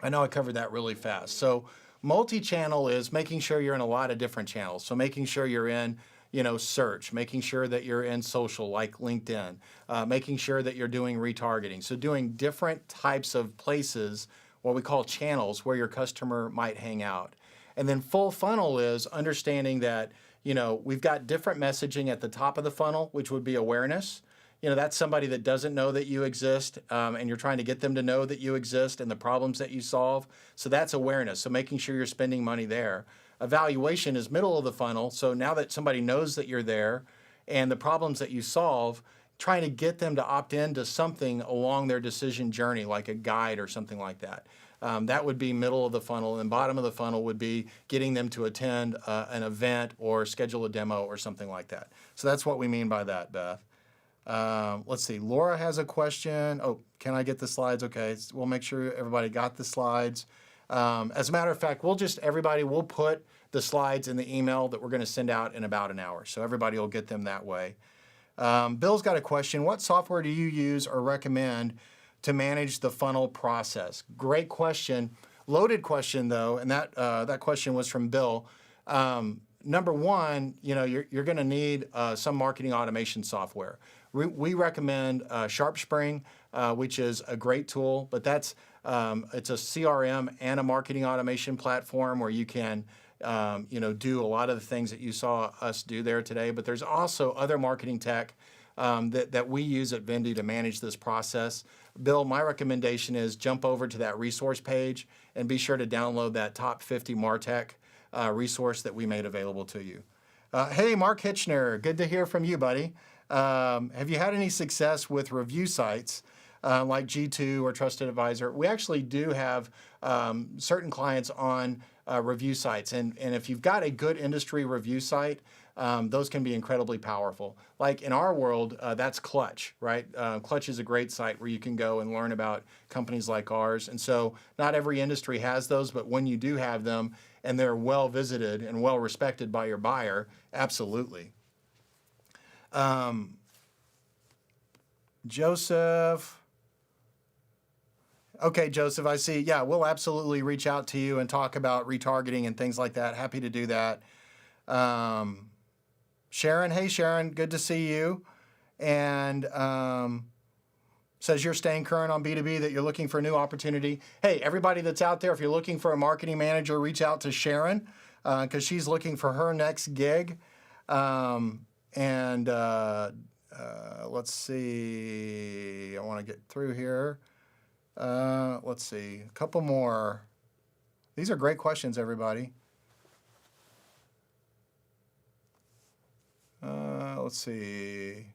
I know I covered that really fast. So Multi-channel is making sure you're in a lot of different channels. So making sure you're in, search, making sure that you're in social like LinkedIn, making sure that you're doing retargeting. So doing different types of places, what we call channels, where your customer might hang out. And then full funnel is understanding that, we've got different messaging at the top of the funnel, which would be awareness. That's somebody that doesn't know that you exist, and you're trying to get them to know that you exist and the problems that you solve. So that's awareness. So making sure you're spending money there. Evaluation is middle of the funnel. So now that somebody knows that you're there and the problems that you solve, trying to get them to opt into something along their decision journey, like a guide or something like that. That would be middle of the funnel, and bottom of the funnel would be getting them to attend an event or schedule a demo or something like that. So that's what we mean by that, Beth. Let's see. Laura has a question. Oh, can I get the slides? Okay, we'll make sure everybody got the slides. As a matter of fact, we'll put the slides in the email that we're going to send out in about an hour. So everybody will get them that way. Bill's got a question. What software do you use or recommend to manage the funnel process? Great question. Loaded question, though, and that question was from Bill. Number one, you're going to need some marketing automation software. We recommend SharpSpring, which is a great tool, but it's a CRM and a marketing automation platform where you can do a lot of the things that you saw us do there today. But there's also other marketing tech that we use at Vendy to manage this process. Bill, my recommendation is jump over to that resource page and be sure to download that top 50 MarTech resource that we made available to you. Hey, Mark Hitchner, good to hear from you, buddy. Have you had any success with review sites like G2 or Trusted Advisor? We actually do have certain clients on review sites, and if you've got a good industry review site, those can be incredibly powerful. Like in our world, that's Clutch, right? Clutch is a great site where you can go and learn about companies like ours. And so not every industry has those, but when you do have them and they're well visited and well respected by your buyer, absolutely. Joseph. Okay, Joseph, I see. Yeah, we'll absolutely reach out to you and talk about retargeting and things like that. Happy to do that. Sharon, hey Sharon, good to see you. And says you're staying current on B2B, that you're looking for a new opportunity. Hey, everybody that's out there, if you're looking for a marketing manager, reach out to Sharon because she's looking for her next gig. Let's see, I want to get through here. Let's see, a couple more. These are great questions, everybody. Let's see.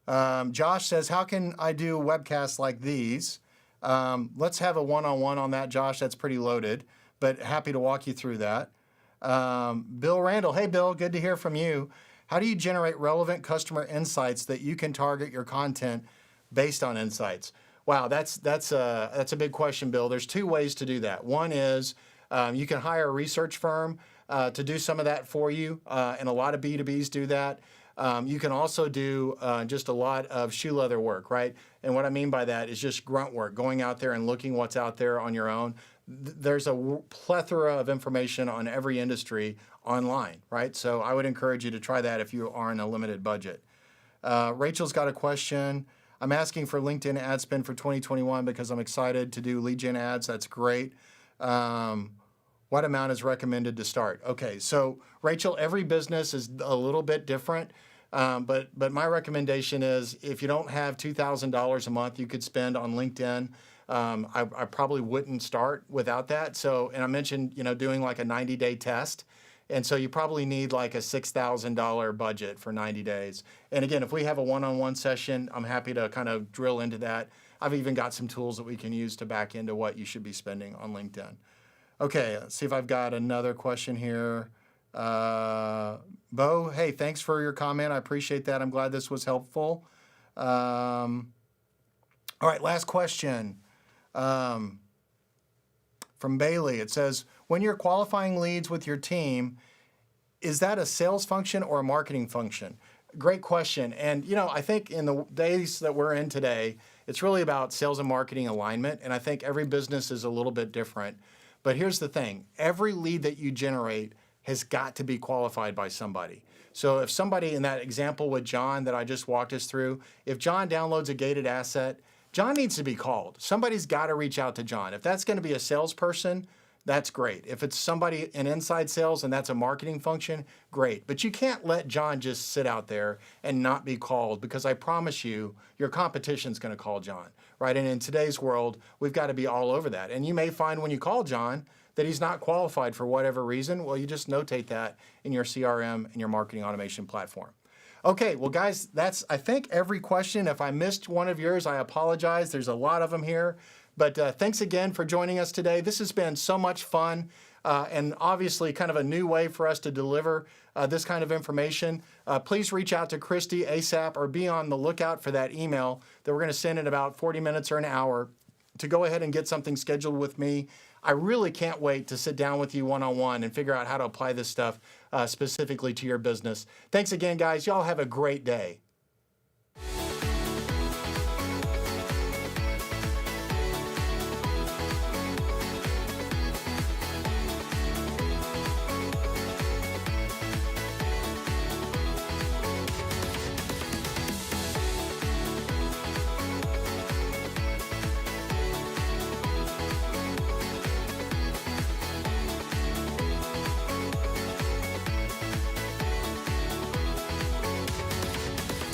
Josh says, how can I do webcasts like these? Let's have a one-on-one on that, Josh. That's pretty loaded, but happy to walk you through that. Bill Randall. Hey, Bill, good to hear from you. How do you generate relevant customer insights that you can target your content based on insights? Wow, that's a big question, Bill. There's two ways to do that. One is you can hire a research firm to do some of that for you, and a lot of B2Bs do that. You can also do just a lot of shoe leather work, right? And what I mean by that is just grunt work, going out there and looking what's out there on your own. There's a plethora of information on every industry online, right? So I would encourage you to try that if you are in a limited budget. Rachel's got a question. I'm asking for LinkedIn ad spend for 2021 because I'm excited to do lead gen ads. That's great. What amount is recommended to start? Okay, so Rachel, every business is a little bit different, but my recommendation is if you don't have $2,000 a month you could spend on LinkedIn, I probably wouldn't start without that. So, and I mentioned, doing like a 90-day test. And so you probably need like a $6,000 budget for 90 days. And again, if we have a one-on-one session, I'm happy to kind of drill into that. I've even got some tools that we can use to back into what you should be spending on LinkedIn. Okay, let's see if I've got another question here. Bo, hey, thanks for your comment. I appreciate that. I'm glad this was helpful. All right, last question. From Bailey, it says, when you're qualifying leads with your team, is that a sales function or a marketing function? Great question. And, I think in the days that we're in today, it's really about sales and marketing alignment. And I think every business is a little bit different. But here's the thing, every lead that you generate has got to be qualified by somebody. So if somebody in that example with John that I just walked us through, if John downloads a gated asset, John needs to be called. Somebody's got to reach out to John. If that's going to be a salesperson, that's great. If it's somebody in inside sales and that's a marketing function, great. But you can't let John just sit out there and not be called, because I promise you, your competition's going to call John, right? And in today's world, we've got to be all over that. And you may find when you call John that he's not qualified for whatever reason. Well, you just notate that in your CRM and your marketing automation platform. Okay, well, guys, that's, I think, every question. If I missed one of yours, I apologize. There's a lot of them here. But thanks again for joining us today. This has been so much fun and obviously kind of a new way for us to deliver this kind of information. Please reach out to Christy ASAP or be on the lookout for that email that we're going to send in about 40 minutes or an hour to go ahead and get something scheduled with me. I really can't wait to sit down with you one-on-one and figure out how to apply this stuff specifically to your business. Thanks again, guys. Y'all have a great day.